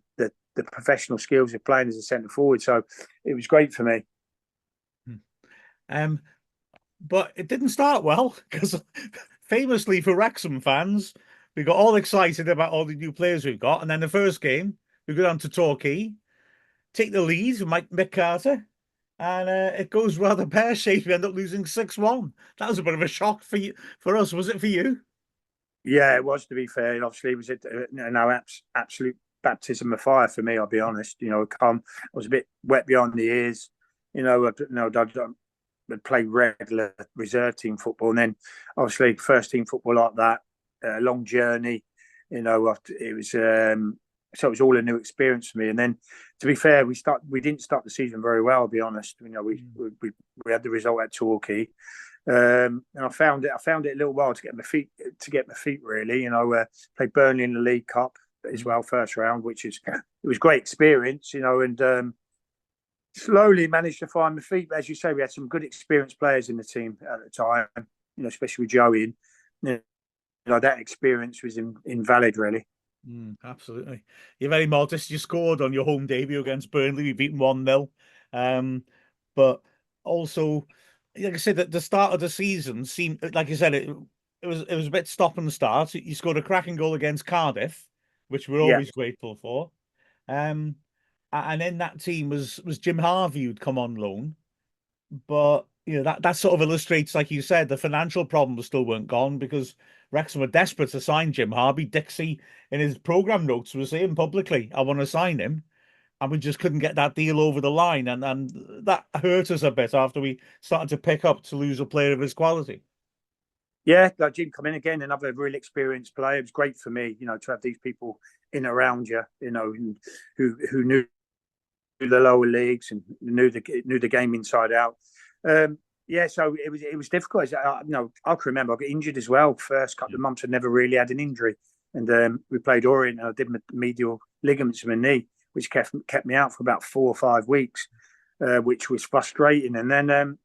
[SPEAKER 4] professional skills of playing as a centre forward. So it was great for me.
[SPEAKER 1] But it didn't start well because famously for Wrexham fans, we got all excited about all the new players we've got, and then the first game we go down to Torquay, take the lead with Mick Carter. And it goes rather pear-shaped. We end up losing 6-1. That was a bit of a shock for us. Was it for you?
[SPEAKER 4] Yeah, it was, to be fair. And obviously, it was absolute baptism of fire for me, I'll be honest. I was a bit wet behind the ears. I'd play regular reserve team football. And then, obviously, first team football like that, long journey. It was so it was all a new experience for me. And then, to be fair, we didn't start the season very well. I'll be honest. We had the result at Torquay, and I found it a little while to get my feet really. Played Burnley in the League Cup as well, first round, it was great experience, and slowly managed to find my feet. But as you say, we had some good experienced players in the team at the time, especially with Joey. That experience was invalid, really.
[SPEAKER 1] Absolutely. You're very modest. You scored on your home debut against Burnley. We beat them 1-0. But also, like I said, at the start of the season seemed, like you said, it was a bit stop and start. You scored a cracking goal against Cardiff, which we're always grateful for. And in that team was Jim Harvey, who'd come on loan. But that sort of illustrates, like you said, the financial problems still weren't gone, because Wrexham were desperate to sign Jim Harvey. Dixie, in his programme notes, was saying publicly, I want to sign him. And we just couldn't get that deal over the line. And that hurt us a bit after we started to pick up to lose a player of his quality.
[SPEAKER 4] Yeah, like Jim come in again, another really experienced player. It was great for me, to have these people in around you, who knew the lower leagues and knew the game inside out. So it was difficult. I can remember I got injured as well. First couple of months, I never really had an injury, and we played Orient, and I did my medial ligaments in my knee, which kept me out for about 4 or 5 weeks, which was frustrating. And then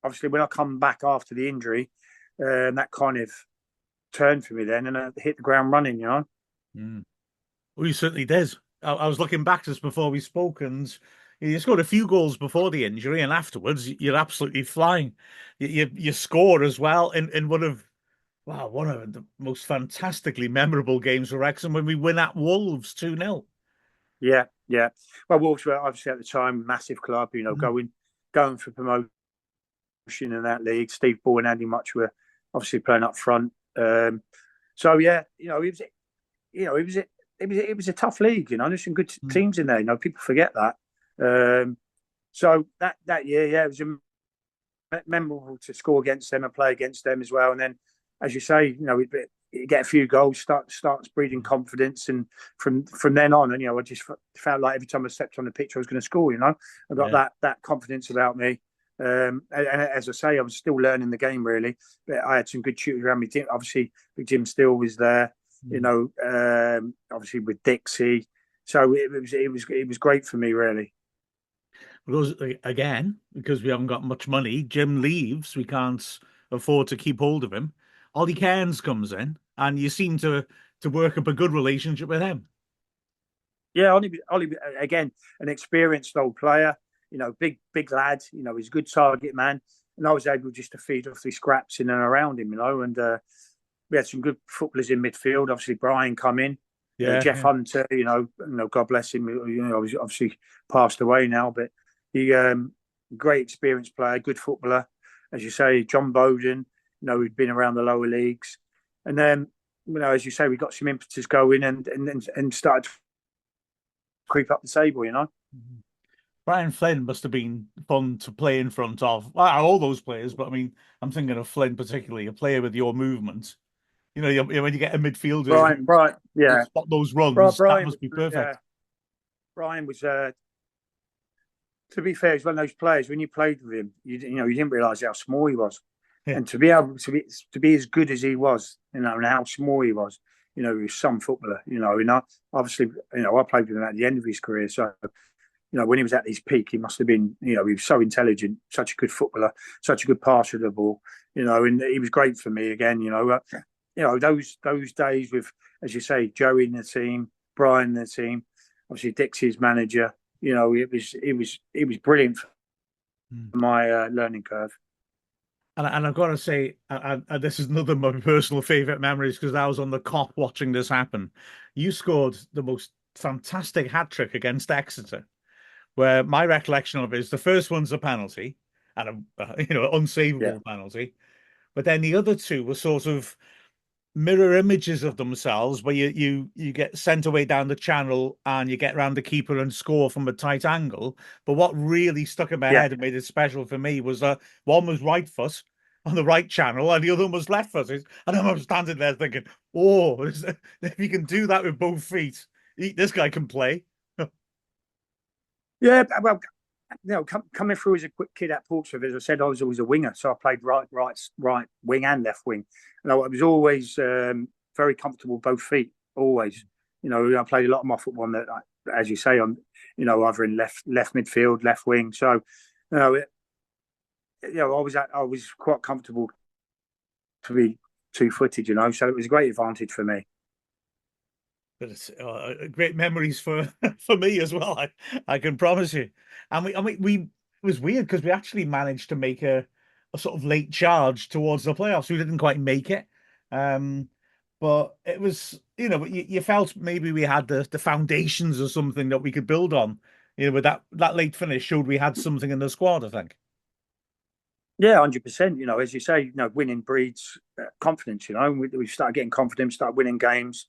[SPEAKER 4] obviously when I come back after the injury, that kind of turned for me then, and I hit the ground running.
[SPEAKER 1] Well, you certainly did. I was looking back just before we spoke, and you scored a few goals before the injury, and afterwards you're absolutely flying. You score as well in one of the most fantastically memorable games for Wrexham, when we win at Wolves 2-0.
[SPEAKER 4] Yeah. Well, Wolves were obviously at the time massive club, going for promotion in that league. Steve Ball and Andy Much were obviously playing up front. It was a tough league. There's some good teams in there. People forget that. So that year, it was memorable to score against them and play against them as well. And then, as you say, you get a few goals, starts breeding confidence, and from then on, I just felt like every time I stepped on the pitch, I was going to score. I got that confidence about me. And as I say, I was still learning the game really, but I had some good shooters around me. Obviously, Jim Steele was there. Obviously with Dixie, so it was great for me really.
[SPEAKER 1] Because again, because we haven't got much money, Jim leaves. We can't afford to keep hold of him. Ollie Cairns comes in, and you seem to work up a good relationship with him.
[SPEAKER 4] Yeah, Ollie again, an experienced old player. Big lad. He's a good target man, and I was able just to feed off these scraps in and around him. And we had some good footballers in midfield. Obviously, Brian come in. Jeff Hunter. God bless him. He's obviously passed away now, but he great experienced player, good footballer, as you say. John Bowden. We'd been around the lower leagues, and then as you say, we got some impetus going and started to creep up the table.
[SPEAKER 1] Brian Flynn must have been fun to play in front of. All those players, but I mean, I'm thinking of Flynn particularly, a player with your movement. When you get a midfielder,
[SPEAKER 4] Brian, yeah,
[SPEAKER 1] spot those runs.
[SPEAKER 4] Brian
[SPEAKER 1] that must be perfect.
[SPEAKER 4] Brian was, to be fair, he's one of those players. When you played with him, you didn't realise how small he was, and to be able to be as good as he was, and how small he was. He was some footballer. Obviously, I played with him at the end of his career, so. When he was at his peak, he must have been, he was so intelligent, such a good footballer, such a good passer of the ball, and he was great for me again, those days with, as you say, Joey in the team, Brian in the team, obviously Dixie's manager, it was brilliant for my learning curve.
[SPEAKER 1] And I've got to say, and this is another of my personal favourite memories, because I was on the cop watching this happen. You scored the most fantastic hat-trick against Exeter, where my recollection of it is the first one's a penalty, and unsavable penalty, but then the other two were sort of mirror images of themselves, where you get sent away down the channel and you get around the keeper and score from a tight angle. But what really stuck in my head and made it special for me was that one was right foot on the right channel and the other one was left footed, and I'm standing there thinking, if you can do that with both feet, This guy can play.
[SPEAKER 4] Yeah, well, coming through as a quick kid at Portsmouth, as I said, I was always a winger, so I played right wing and left wing, and I was always very comfortable with both feet. Always, I played a lot of my football on as you say, on either in left midfield, left wing. So, I was quite comfortable to be two-footed, so it was a great advantage for me.
[SPEAKER 1] But it's great memories for for me as well. I can promise you. And we it was weird because we actually managed to make a sort of late charge towards the playoffs. We didn't quite make it, but it was you felt maybe we had the foundations or something that we could build on. With that late finish showed we had something in the squad, I think.
[SPEAKER 4] Yeah, 100%. As you say, winning breeds confidence. We started getting confidence, started winning games.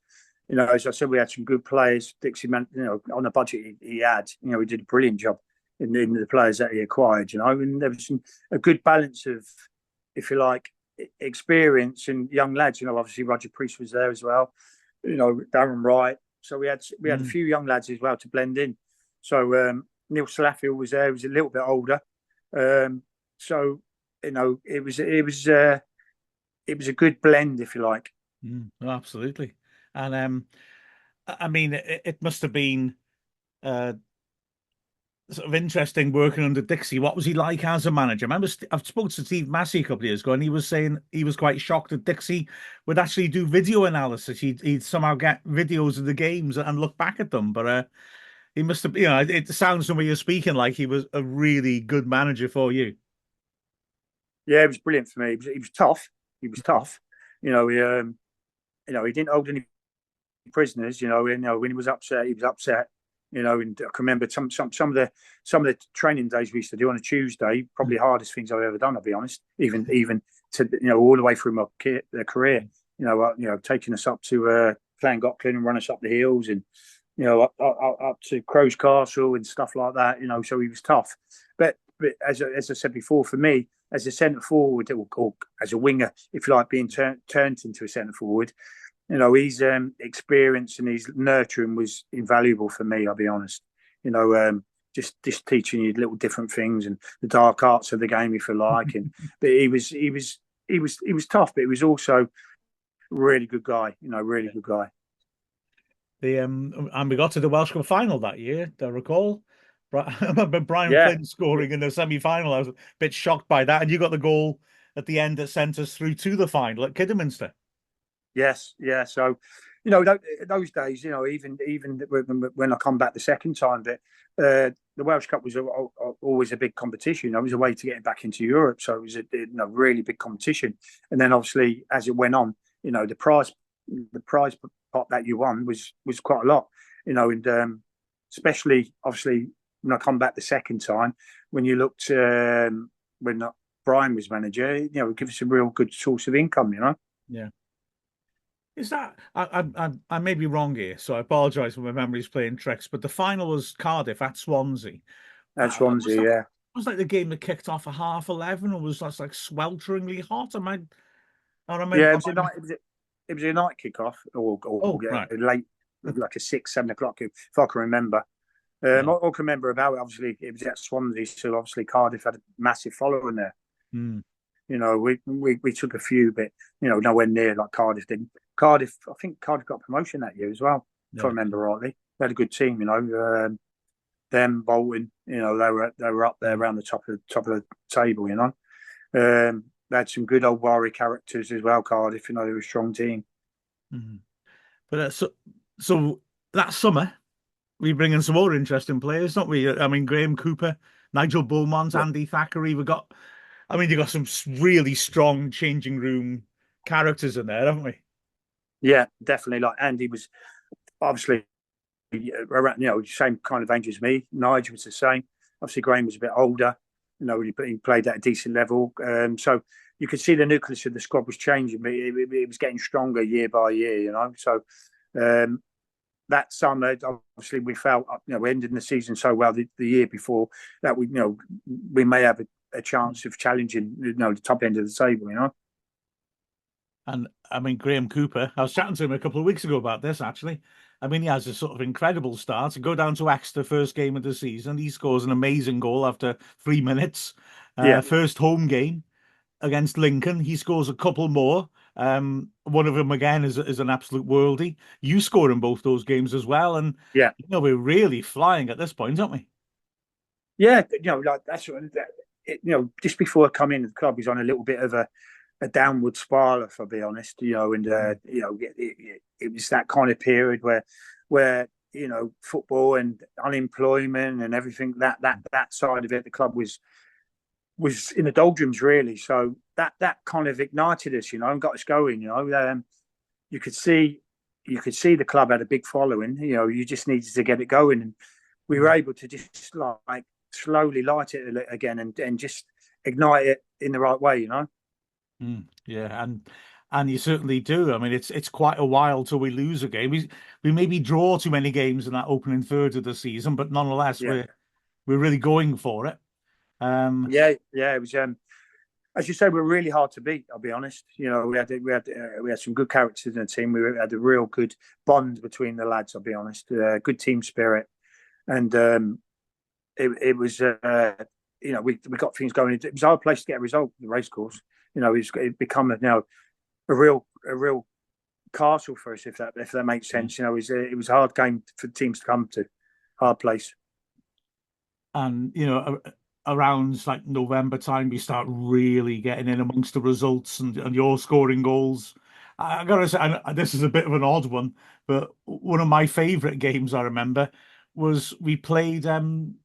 [SPEAKER 4] As I said, we had some good players. Dixie, on the budget he had, he did a brilliant job in the players that he acquired. And there was a good balance of, if you like, experience and young lads. Obviously Roger Priest was there as well. Darren Wright. So we had a few young lads as well to blend in. So Neil Slafield was there. He was a little bit older. So it was a good blend, if you like.
[SPEAKER 1] Absolutely. And I mean, it must have been sort of interesting working under Dixie. What was he like as a manager? I remember I've spoken to Steve Massey a couple of years ago, and he was saying he was quite shocked that Dixie would actually do video analysis. He'd somehow get videos of the games and look back at them. But he must have, it sounds the way you're speaking like he was a really good manager for you.
[SPEAKER 4] Yeah, it was brilliant for me. He was tough. He was tough. He didn't hold any prisoners. When he was upset, he was upset. And I can remember some of the training days we used to do on a Tuesday. Probably the hardest things I've ever done. I'll be honest. Even to all the way through my career. Taking us up to Llangollen and run us up the hills, and up to Crow's Castle and stuff like that. So he was tough. But as I said before, for me, as a centre forward or as a winger, if you like, being turned into a centre forward, his experience and his nurturing was invaluable for me. I'll be honest. Just teaching you little different things and the dark arts of the game, if you like. But he was tough, but he was also a really good guy. Really good guy.
[SPEAKER 1] And we got to the Welsh Cup final that year. I recall. I remember Brian Flynn scoring in the semi-final. I was a bit shocked by that, and you got the goal at the end that sent us through to the final at Kidderminster.
[SPEAKER 4] Yes, yeah. So, those days, even when I come back the second time, that the Welsh Cup was always a big competition. It was a way to get back into Europe, so it was a really big competition. And then, obviously, as it went on, the prize pot that you won was quite a lot. And especially, obviously, when I come back the second time, when you looked when Brian was manager, it gives us a real good source of income.
[SPEAKER 1] Yeah. Is that I may be wrong here, so I apologise for my memories playing tricks. But the final was Cardiff at Swansea.
[SPEAKER 4] At Swansea, yeah.
[SPEAKER 1] Was like the game that kicked off at 11:30, or was that like swelteringly hot?
[SPEAKER 4] Yeah, it was a night kickoff, or
[SPEAKER 1] right.
[SPEAKER 4] late, like a 6-7 o'clock, if I can remember. I can remember about it. Obviously, it was at Swansea, so obviously Cardiff had a massive following there. We took a few, but nowhere near like Cardiff did. I think Cardiff got promotion that year as well, if I remember rightly. They had a good team, them Bolton, they were up there around the top of the table, They had some good old Warri characters as well, Cardiff, they were a strong team.
[SPEAKER 1] But so that summer we bring in some more interesting players, don't we? I mean, Graham Cooper, Nigel Beaumont, Andy Thackeray. You got some really strong changing room characters in there, haven't we?
[SPEAKER 4] Yeah, definitely. Like Andy was obviously around, same kind of age as me. Nigel was the same. Obviously, Graham was a bit older. He played at a decent level. So you could see the nucleus of the squad was changing, but it was getting stronger year by year. So that summer, obviously, we felt we ended the season so well the year before that we may have a chance of challenging the top end of the table.
[SPEAKER 1] And I mean, Graham Cooper, I was chatting to him a couple of weeks ago about this, actually. I mean, he has a sort of incredible start. To go down to Exeter, first game of the season, he scores an amazing goal after 3 minutes.
[SPEAKER 4] Yeah,
[SPEAKER 1] First home game against Lincoln, he scores a couple more. One of them, again, is an absolute worldie. You score in both those games as well. And,
[SPEAKER 4] yeah,
[SPEAKER 1] we're really flying at this point, aren't we?
[SPEAKER 4] yeah. Like that's what just before I come in, the club was on a little bit of a downward spiral, if I'll be honest. And it was that kind of period where football and unemployment and everything that side of it, the club was in the doldrums really. So that kind of ignited us, and got us going. You could see the club had a big following. You just needed to get it going, and we were able to just like slowly light it again and just ignite it in the right way.
[SPEAKER 1] Yeah, and you certainly do. I mean, it's quite a while till we lose a game. We maybe draw too many games in that opening third of the season, but nonetheless,
[SPEAKER 4] Yeah,
[SPEAKER 1] we're really going for it.
[SPEAKER 4] yeah. It was as you say, we're really hard to beat. I'll be honest. We had some good characters in the team. We had a real good bond between the lads. I'll be honest. Good team spirit, and it was. We got things going. It was our place to get a result. The racecourse. It become a real castle for us, if that makes sense. It was a hard game for teams to come to, hard place.
[SPEAKER 1] And around like November time, we start really getting in amongst the results, and you're scoring goals. I gotta say, this is a bit of an odd one, but one of my favourite games I remember was we played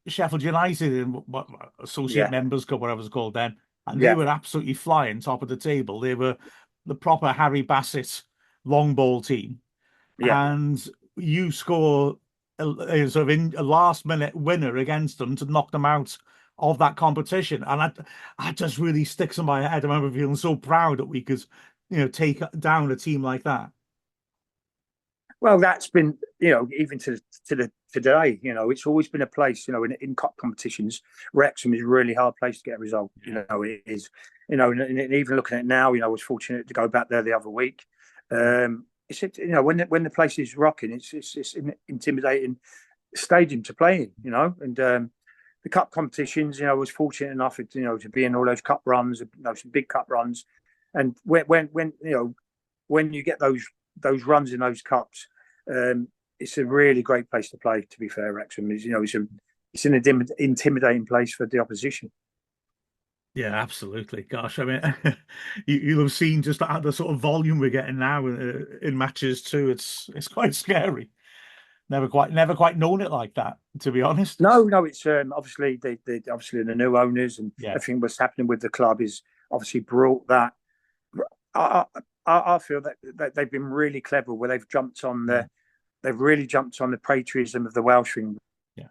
[SPEAKER 1] Sheffield United in what Associate
[SPEAKER 4] Yeah,
[SPEAKER 1] Members Cup, whatever it's called then, and they
[SPEAKER 4] yeah,
[SPEAKER 1] were absolutely flying top of the table. They were the proper Harry Bassett long ball team,
[SPEAKER 4] yeah.
[SPEAKER 1] and you score a sort of in a last minute winner against them to knock them out of that competition. And I just really sticks in my head. I remember feeling so proud that we could, take down a team like that.
[SPEAKER 4] Well, that's been, even to the today, it's always been a place, in cup competitions. Wrexham is a really hard place to get a result. It is, and even looking at it now, I was fortunate to go back there the other week. It's when the place is rocking, it's an intimidating stadium to play in, and the cup competitions, I was fortunate enough, to be in all those cup runs, some big cup runs, and when you get those runs in those cups, it's a really great place to play. To be fair, Wrexham is, it's an intimidating place for the opposition.
[SPEAKER 1] Yeah, absolutely. Gosh, I mean, you'll have seen just the sort of volume we're getting now in matches too. It's quite scary. Never quite known it like that, to be honest.
[SPEAKER 4] No, it's obviously obviously the new owners and
[SPEAKER 1] Yeah.
[SPEAKER 4] everything that's happening with the club is obviously brought that. I feel that they've been really clever where they've really jumped on the patriotism of the Welsh thing.
[SPEAKER 1] Yeah.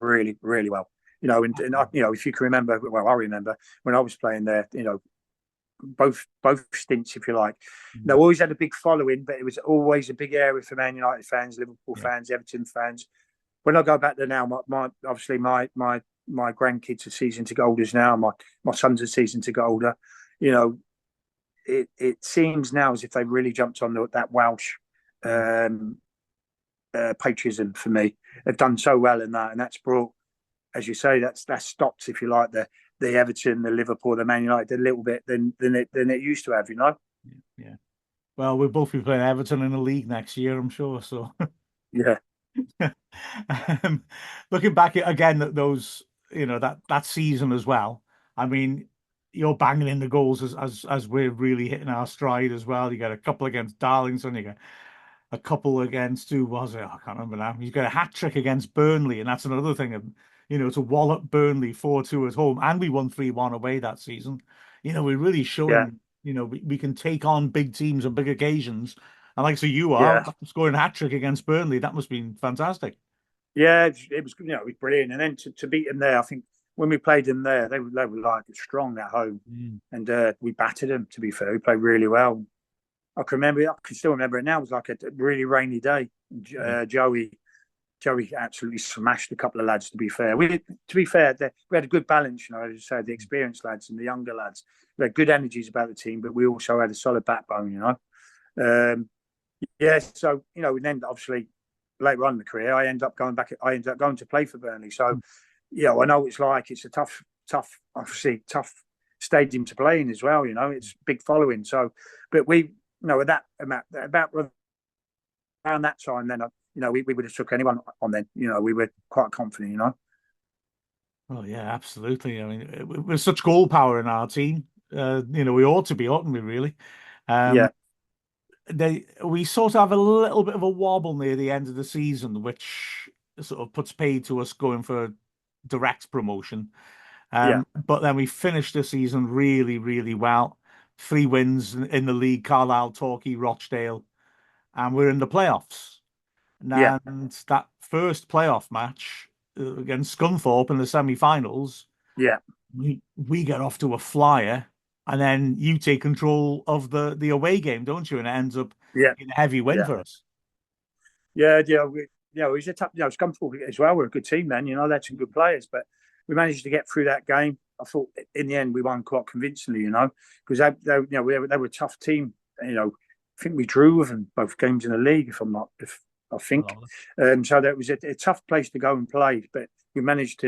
[SPEAKER 4] Really, really well. If you can remember, well, I remember when I was playing there. Both stints, if you like. They always had a big following, but it was always a big area for Man United fans, Liverpool fans, Everton fans. When I go back there now, my grandkids are season ticket holders now. My sons are season ticket holder. It seems now as if they've really jumped on that Welsh patriotism for me. They've done so well in that, and that's brought, as you say, that's stopped, if you like, the Everton, the Liverpool, the Man United a little bit than it used to have,
[SPEAKER 1] Yeah. Well, we'll both be playing Everton in the league next year, I'm sure. So
[SPEAKER 4] Yeah.
[SPEAKER 1] Looking back at again at those, that season as well. I mean, you're banging in the goals as we're really hitting our stride as well. You got a couple against Darlington, you got a couple against who was it? I can't remember now. He's got a hat trick against Burnley, and that's another thing. To wallop Burnley 4-2 at home, and we won 3-1 away that season. We're really showing, we can take on big teams on big occasions. And like so you are
[SPEAKER 4] Yeah.
[SPEAKER 1] scoring a hat trick against Burnley, that must have been fantastic.
[SPEAKER 4] Yeah, it was brilliant. And then to beat them there, I think when we played them there, they were like strong at home, and we battered them. To be fair, we played really well. I can still remember it now. It was like a really rainy day. Joey Joey absolutely smashed a couple of lads. To be fair, we had a good balance. You know, as I say, the experienced lads and the younger lads. We had good energies about the team, but we also had a solid backbone. You know, yeah. So you know, and then obviously later on in the career, I ended up going to play for Burnley. So you know, I know it's like it's a tough, obviously tough stadium to play in as well. You know, it's big following. So, but we, you know, at that about around that time, then you know, we would have took anyone on then. You know, we were quite confident. You know.
[SPEAKER 1] Oh yeah, absolutely. I mean, with such goal power in our team, you know, we ought to be, oughtn't we? Really.
[SPEAKER 4] Yeah.
[SPEAKER 1] We sort of have a little bit of a wobble near the end of the season, which sort of puts paid to us going for direct promotion. But then we finished the season really, really well. 3 wins in the league: Carlisle, Torquay, Rochdale, and we're in the playoffs.
[SPEAKER 4] Yeah.
[SPEAKER 1] And that first playoff match against Scunthorpe in the semi-finals,
[SPEAKER 4] Yeah.
[SPEAKER 1] we get off to a flyer, and then you take control of the away game, don't you? And it ends up
[SPEAKER 4] Yeah.
[SPEAKER 1] being a heavy win
[SPEAKER 4] Yeah.
[SPEAKER 1] for us.
[SPEAKER 4] Yeah. It was a tough. You know, Scunthorpe as well. We're a good team then. You know, they had some good players, but we managed to get through that game. I thought in the end we won quite convincingly. You know, because they you know, they were a tough team. You know, I think we drew with them both games in the league. If I think, so that was a tough place to go and play, but we managed to,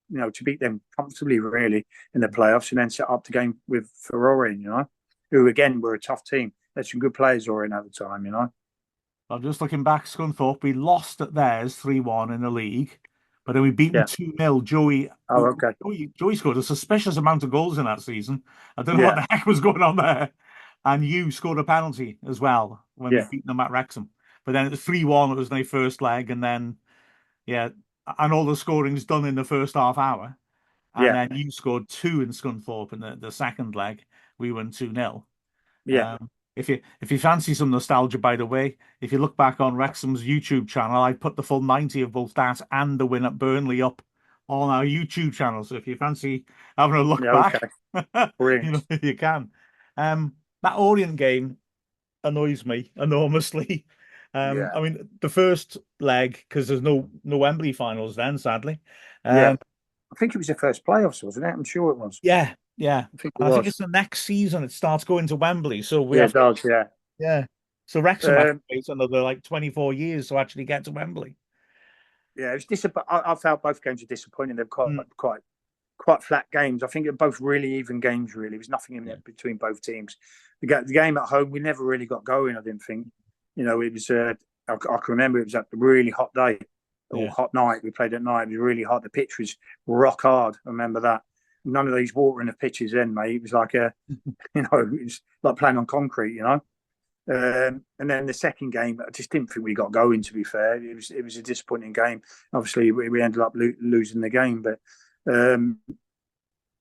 [SPEAKER 4] you know, to beat them comfortably, really, in the playoffs, and then set up the game with Ferrari, you know, who again were a tough team. There's some good players already at the time, you know.
[SPEAKER 1] I'm just looking back, Scunthorpe, we lost at theirs 3-1 in the league, but then we beat them
[SPEAKER 4] Yeah.
[SPEAKER 1] 2-0.
[SPEAKER 4] Oh, okay.
[SPEAKER 1] Joey scored a suspicious amount of goals in that season. I don't know what
[SPEAKER 4] Yeah.
[SPEAKER 1] the heck was going on there. And you scored a penalty as well when we
[SPEAKER 4] Yeah.
[SPEAKER 1] beat them at Wrexham. But then it was 3-1, it was their first leg, and then, yeah, and all the scoring's done in the first half hour. And
[SPEAKER 4] Yeah.
[SPEAKER 1] then you scored 2 in Scunthorpe in the second leg. We won 2-0.
[SPEAKER 4] Yeah.
[SPEAKER 1] If you fancy some nostalgia, by the way, if you look back on Wrexham's YouTube channel, I put the full 90 of both that and the win at Burnley up on our YouTube channel. So if you fancy having a look
[SPEAKER 4] Yeah.
[SPEAKER 1] back,
[SPEAKER 4] Okay.
[SPEAKER 1] you
[SPEAKER 4] Brilliant.
[SPEAKER 1] know, you can. That Orient game annoys me enormously.
[SPEAKER 4] Yeah.
[SPEAKER 1] I mean, the first leg, because there's no Wembley finals then, sadly.
[SPEAKER 4] Yeah.
[SPEAKER 1] Um,
[SPEAKER 4] I think it was the first playoffs, wasn't it? I'm sure it was.
[SPEAKER 1] yeah, yeah.
[SPEAKER 4] I think it
[SPEAKER 1] And I think
[SPEAKER 4] was.
[SPEAKER 1] it's the next season it starts going to Wembley. So we
[SPEAKER 4] Yeah,
[SPEAKER 1] have
[SPEAKER 4] it does. Yeah.
[SPEAKER 1] Yeah. So Wrexham have to
[SPEAKER 4] Um,
[SPEAKER 1] wait another like 24 years to actually get to Wembley.
[SPEAKER 4] yeah. It was I felt both games were disappointing. They're
[SPEAKER 1] Mm.
[SPEAKER 4] quite flat games. I think they're both really even games. Really, there was nothing in there between both teams. The game at home, we never really got going. I didn't think. You know, it was. I can remember it was a really hot day or
[SPEAKER 1] Yeah.
[SPEAKER 4] hot night. We played at night. It was really hot. The pitch was rock hard. I remember that. None of these water in the pitches then, mate. It was like you know, it was like playing on concrete. You know. And then the second game, I just didn't think we got going. To be fair, it was a disappointing game. Obviously, we ended up losing the game,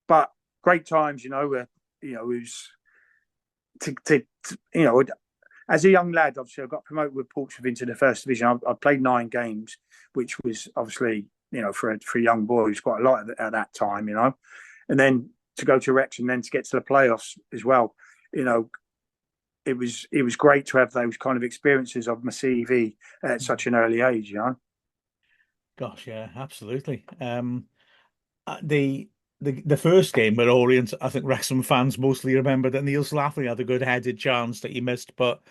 [SPEAKER 4] but great times. You know, you know, it was to you know, as a young lad, obviously, I got promoted with Portsmouth into the first division. I played 9 games, which was obviously, you know, for a young boy, it was quite a lot at that time. You know, and then to go to Wrexham, then to get to the playoffs as well. You know, it was great to have those kind of experiences of my CV at such an early age, you know.
[SPEAKER 1] Gosh, yeah, absolutely. The first game at Orient, I think Wrexham fans mostly remember that Neil Slafley had a good-headed chance that he missed. But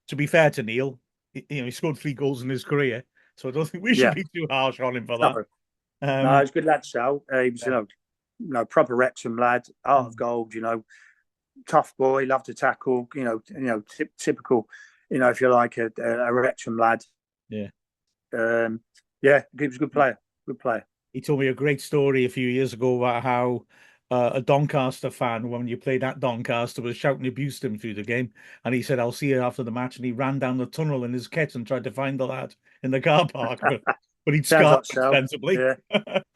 [SPEAKER 1] to be fair to Neil, you know, he scored 3 goals in his career, so I don't think we should
[SPEAKER 4] Yeah,
[SPEAKER 1] be too harsh on him for
[SPEAKER 4] no,
[SPEAKER 1] that.
[SPEAKER 4] no, he's a good lad, Sal. He was,
[SPEAKER 1] Yeah.
[SPEAKER 4] you know, proper Wrexham lad, heart of gold, you know, tough boy, loved to tackle, typical, you know, if you like a Wrexham lad.
[SPEAKER 1] Yeah.
[SPEAKER 4] Yeah, he was a good player, good player.
[SPEAKER 1] He told me a great story a few years ago about how a Doncaster fan, when you played at Doncaster, was shouting abuse to him through the game. And he said, "I'll see you after the match." And he ran down the tunnel in his kit and tried to find the lad in the car park. But he'd
[SPEAKER 4] Sounds
[SPEAKER 1] scarred
[SPEAKER 4] like
[SPEAKER 1] him
[SPEAKER 4] Sal.
[SPEAKER 1] sensibly.
[SPEAKER 4] Yeah,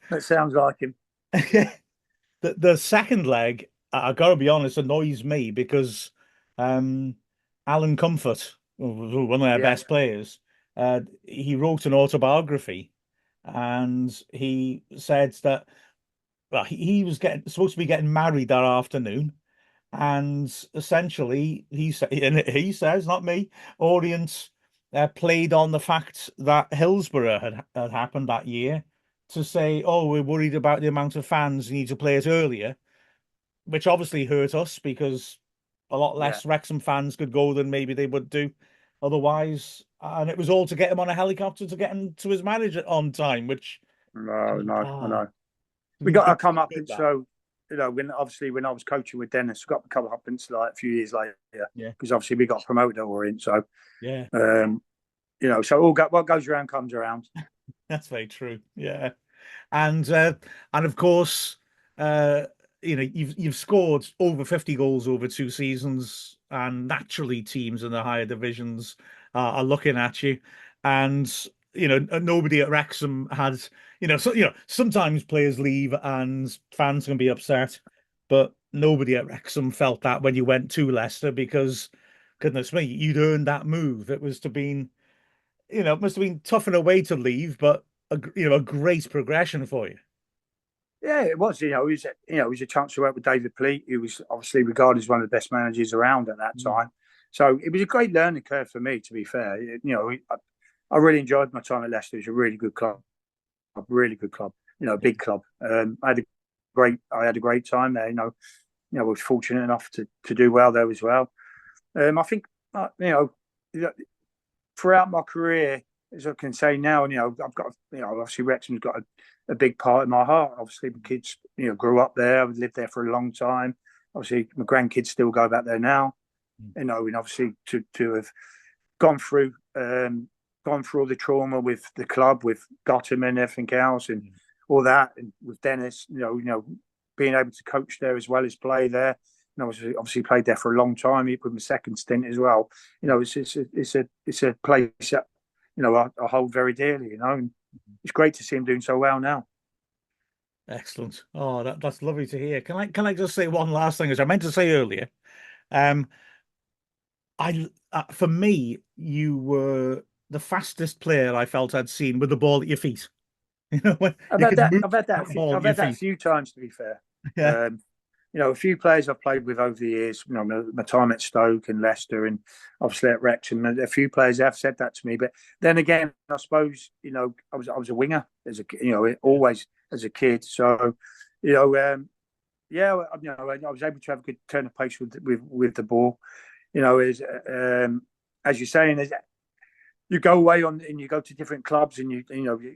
[SPEAKER 4] that sounds like him.
[SPEAKER 1] The second leg, I got to be honest, annoys me because Alan Comfort, one of their
[SPEAKER 4] Yeah,
[SPEAKER 1] best players, he wrote an autobiography, and he said that, well, he was supposed to be getting married that afternoon, and essentially he says, not me, Orient played on the fact that Hillsborough had happened that year to say, oh, we're worried about the amount of fans, you need to play it earlier, which obviously hurt us because a lot
[SPEAKER 4] Yeah.
[SPEAKER 1] less Wrexham fans could go than maybe they would do otherwise. And it was all to get him on a helicopter to get him to his manager on time, which
[SPEAKER 4] No, I know. We
[SPEAKER 1] we
[SPEAKER 4] got our
[SPEAKER 1] did
[SPEAKER 4] comeuppance.
[SPEAKER 1] that.
[SPEAKER 4] So, when I was coaching with Dennis, we got the comeuppance like a few years later.
[SPEAKER 1] Yeah.
[SPEAKER 4] Because obviously we got promoted at Orient. So,
[SPEAKER 1] Yeah,
[SPEAKER 4] so what goes around comes around.
[SPEAKER 1] that's very true. Yeah. And of course, uh, you've scored over 50 goals over 2 seasons, and naturally teams in the higher divisions are looking at you. And nobody at Wrexham had, sometimes players leave and fans can be upset, but nobody at Wrexham felt that when you went to Leicester because, goodness me, you'd earned that move. It was to been, it must have been tough in a way to leave, but a great progression for you.
[SPEAKER 4] Yeah, it was. It was a chance to work with David Pleat, who was obviously regarded as one of the best managers around at that time. So it was a great learning curve for me. To be fair, I really enjoyed my time at Leicester. It was a really good club, big club. I had a great time there. I was fortunate enough to do well there as well. I think throughout my career, as I can say now, I've got, obviously Wrexham's got a big part in my heart. Obviously, the kids, grew up there. I've lived there for a long time. Obviously, my grandkids still go back there now. And obviously to have gone through all the trauma with the club, with Gotham and everything else, and all that, and with Dennis, being able to coach there as well as play there. Obviously played there for a long time. With my second stint as well. It's a place that I hold very dearly. And it's great to see him doing so well now.
[SPEAKER 1] Excellent. Oh, that's lovely to hear. Can I just say one last thing, as I meant to say earlier? For me, you were the fastest player I felt I'd seen with the ball at your feet. When
[SPEAKER 4] I've
[SPEAKER 1] you
[SPEAKER 4] had
[SPEAKER 1] could
[SPEAKER 4] that.
[SPEAKER 1] move
[SPEAKER 4] I've had that.
[SPEAKER 1] that ball at
[SPEAKER 4] I've
[SPEAKER 1] your
[SPEAKER 4] had that a
[SPEAKER 1] feet.
[SPEAKER 4] few times. To be fair,
[SPEAKER 1] Yeah.
[SPEAKER 4] a few players I've played with over the years. My time at Stoke and Leicester, and obviously at Wrexham. A few players have said that to me. But then again, I suppose I was a winger as always as a kid. So yeah, I was able to have a good turn of pace with the ball. As you're saying, you go away and you go to different clubs, and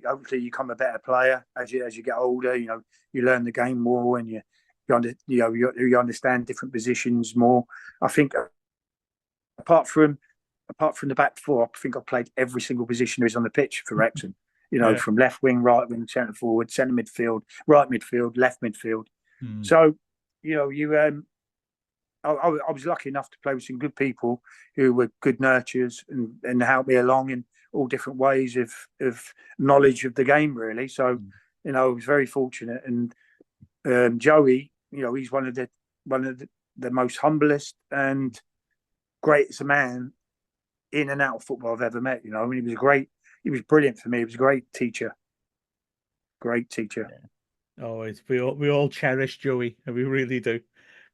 [SPEAKER 4] hopefully you become a better player as you get older. You learn the game more, and you understand different positions more. I think apart from the back four, I think I've played every single position there is on the pitch for Wrexham. From left wing, right wing, centre forward, centre midfield, right midfield, left midfield. So I was lucky enough to play with some good people who were good nurturers and helped me along in all different ways of knowledge of the game, really. So, I was very fortunate. And Joey, he's one of the most humblest and greatest man in and out of football I've ever met. He was brilliant for me. He was a great teacher. Great teacher.
[SPEAKER 1] Yeah. Oh, we all cherish Joey, and we really do.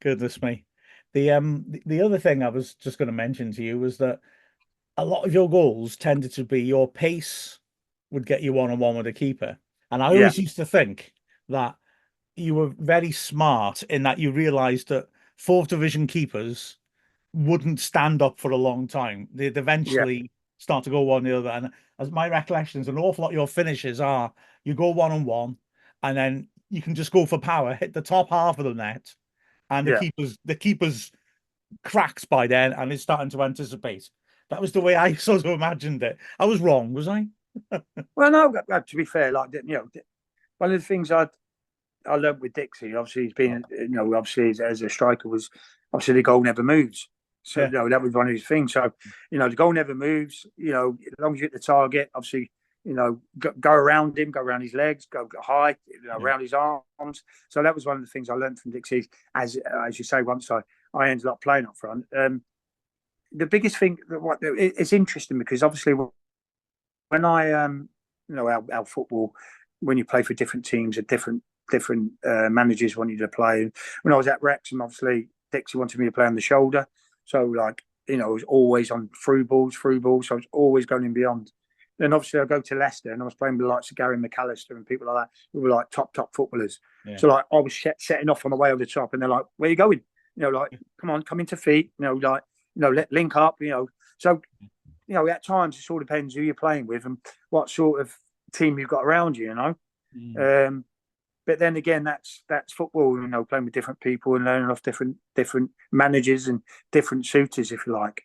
[SPEAKER 1] Goodness me. The other thing I was just going to mention to you was that a lot of your goals tended to be your pace would get you one-on-one with a keeper. And I always used to think that you were very smart in that you realized that fourth division keepers wouldn't stand up for a long time. They'd eventually start to go one the other. And as my recollections, an awful lot of your finishes are you go one-on-one and then you can just go for power, hit the top half of the net, and the keeper's cracks by then and is starting to anticipate. That was the way I sort of imagined it. I was wrong, was I?
[SPEAKER 4] Well, no. To be fair, one of the things I learned with Dixie, obviously, he's been, obviously as a striker, was obviously the goal never moves. So that was one of his things. So the goal never moves. As long as you hit the target, obviously, go around him, go around his legs, go high, around his arms. So that was one of the things I learned from Dixie. As you say, once I ended up playing up front. The biggest thing, it's interesting because obviously when our football, when you play for different teams, at different managers want you to play. When I was at Wrexham, obviously Dixie wanted me to play on the shoulder. So I was always on through balls. So I was always going in beyond. Then obviously I go to Leicester and I was playing with like Gary McAllister and people like that who were like top footballers.
[SPEAKER 1] Yeah.
[SPEAKER 4] So like I was setting off on the way over the top, and they're like, "Where are you going?" Like, come on, come into feet. Link up. So at times it sort of depends who you're playing with and what sort of team you've got around you. But then again, that's football. Playing with different people and learning off different managers and different suitors, if you like.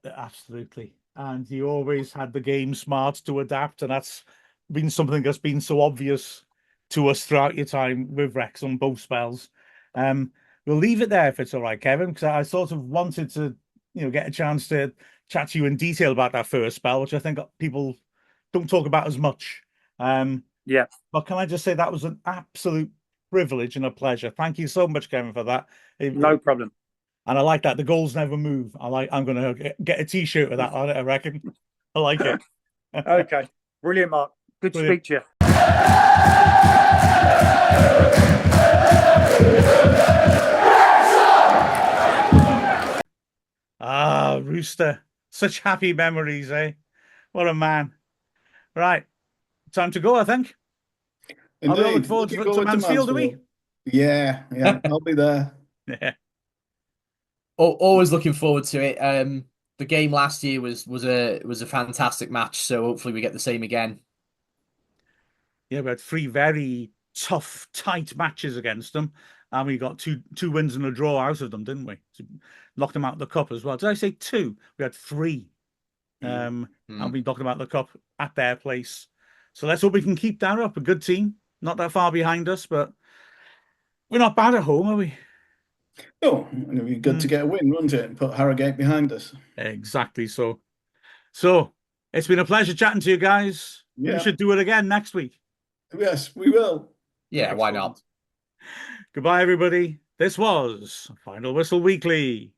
[SPEAKER 1] Absolutely. And you always had the game smart to adapt, and that's been something that's been so obvious to us throughout your time with Wrexham, both spells. We'll leave it there if it's all right, Kevin, because I sort of wanted to, get a chance to chat to you in detail about that first spell, which I think people don't talk about as much.
[SPEAKER 4] Yeah.
[SPEAKER 1] But can I just say that was an absolute privilege and a pleasure. Thank you so much, Kevin, for that.
[SPEAKER 4] No problem.
[SPEAKER 1] And I like that. The goals never move. I'm going to get a T-shirt with that on it, I reckon. I like it.
[SPEAKER 4] Okay. Brilliant, Mark. Good to speak to you.
[SPEAKER 1] Ah, Rooster. Such happy memories, eh? What a man. Right. Time to go, I think.
[SPEAKER 2] Indeed.
[SPEAKER 1] I'll look forward to Mansfield, do we?
[SPEAKER 2] Yeah, I'll be there.
[SPEAKER 1] Yeah.
[SPEAKER 3] Always looking forward to it. The game last year was a fantastic match, so hopefully we get the same again.
[SPEAKER 1] Yeah, we had 3 very tough, tight matches against them, and we got two wins and a draw out of them, didn't we? So knocked them out of the cup as well. Did I say 2? We had 3. And we knocked them out of the cup at their place. So let's hope we can keep that up. A good team, not that far behind us, but we're not bad at home, are we?
[SPEAKER 2] Oh, it'd be good to get a win, wouldn't it? And put Harrogate behind us.
[SPEAKER 1] Exactly so. So it's been a pleasure chatting to you guys.
[SPEAKER 2] Yeah.
[SPEAKER 1] We should do it again next week.
[SPEAKER 2] Yes, we will.
[SPEAKER 3] Yeah,
[SPEAKER 1] Excellent.
[SPEAKER 3] why not?
[SPEAKER 1] Goodbye, everybody. This was Final Whistle Weekly.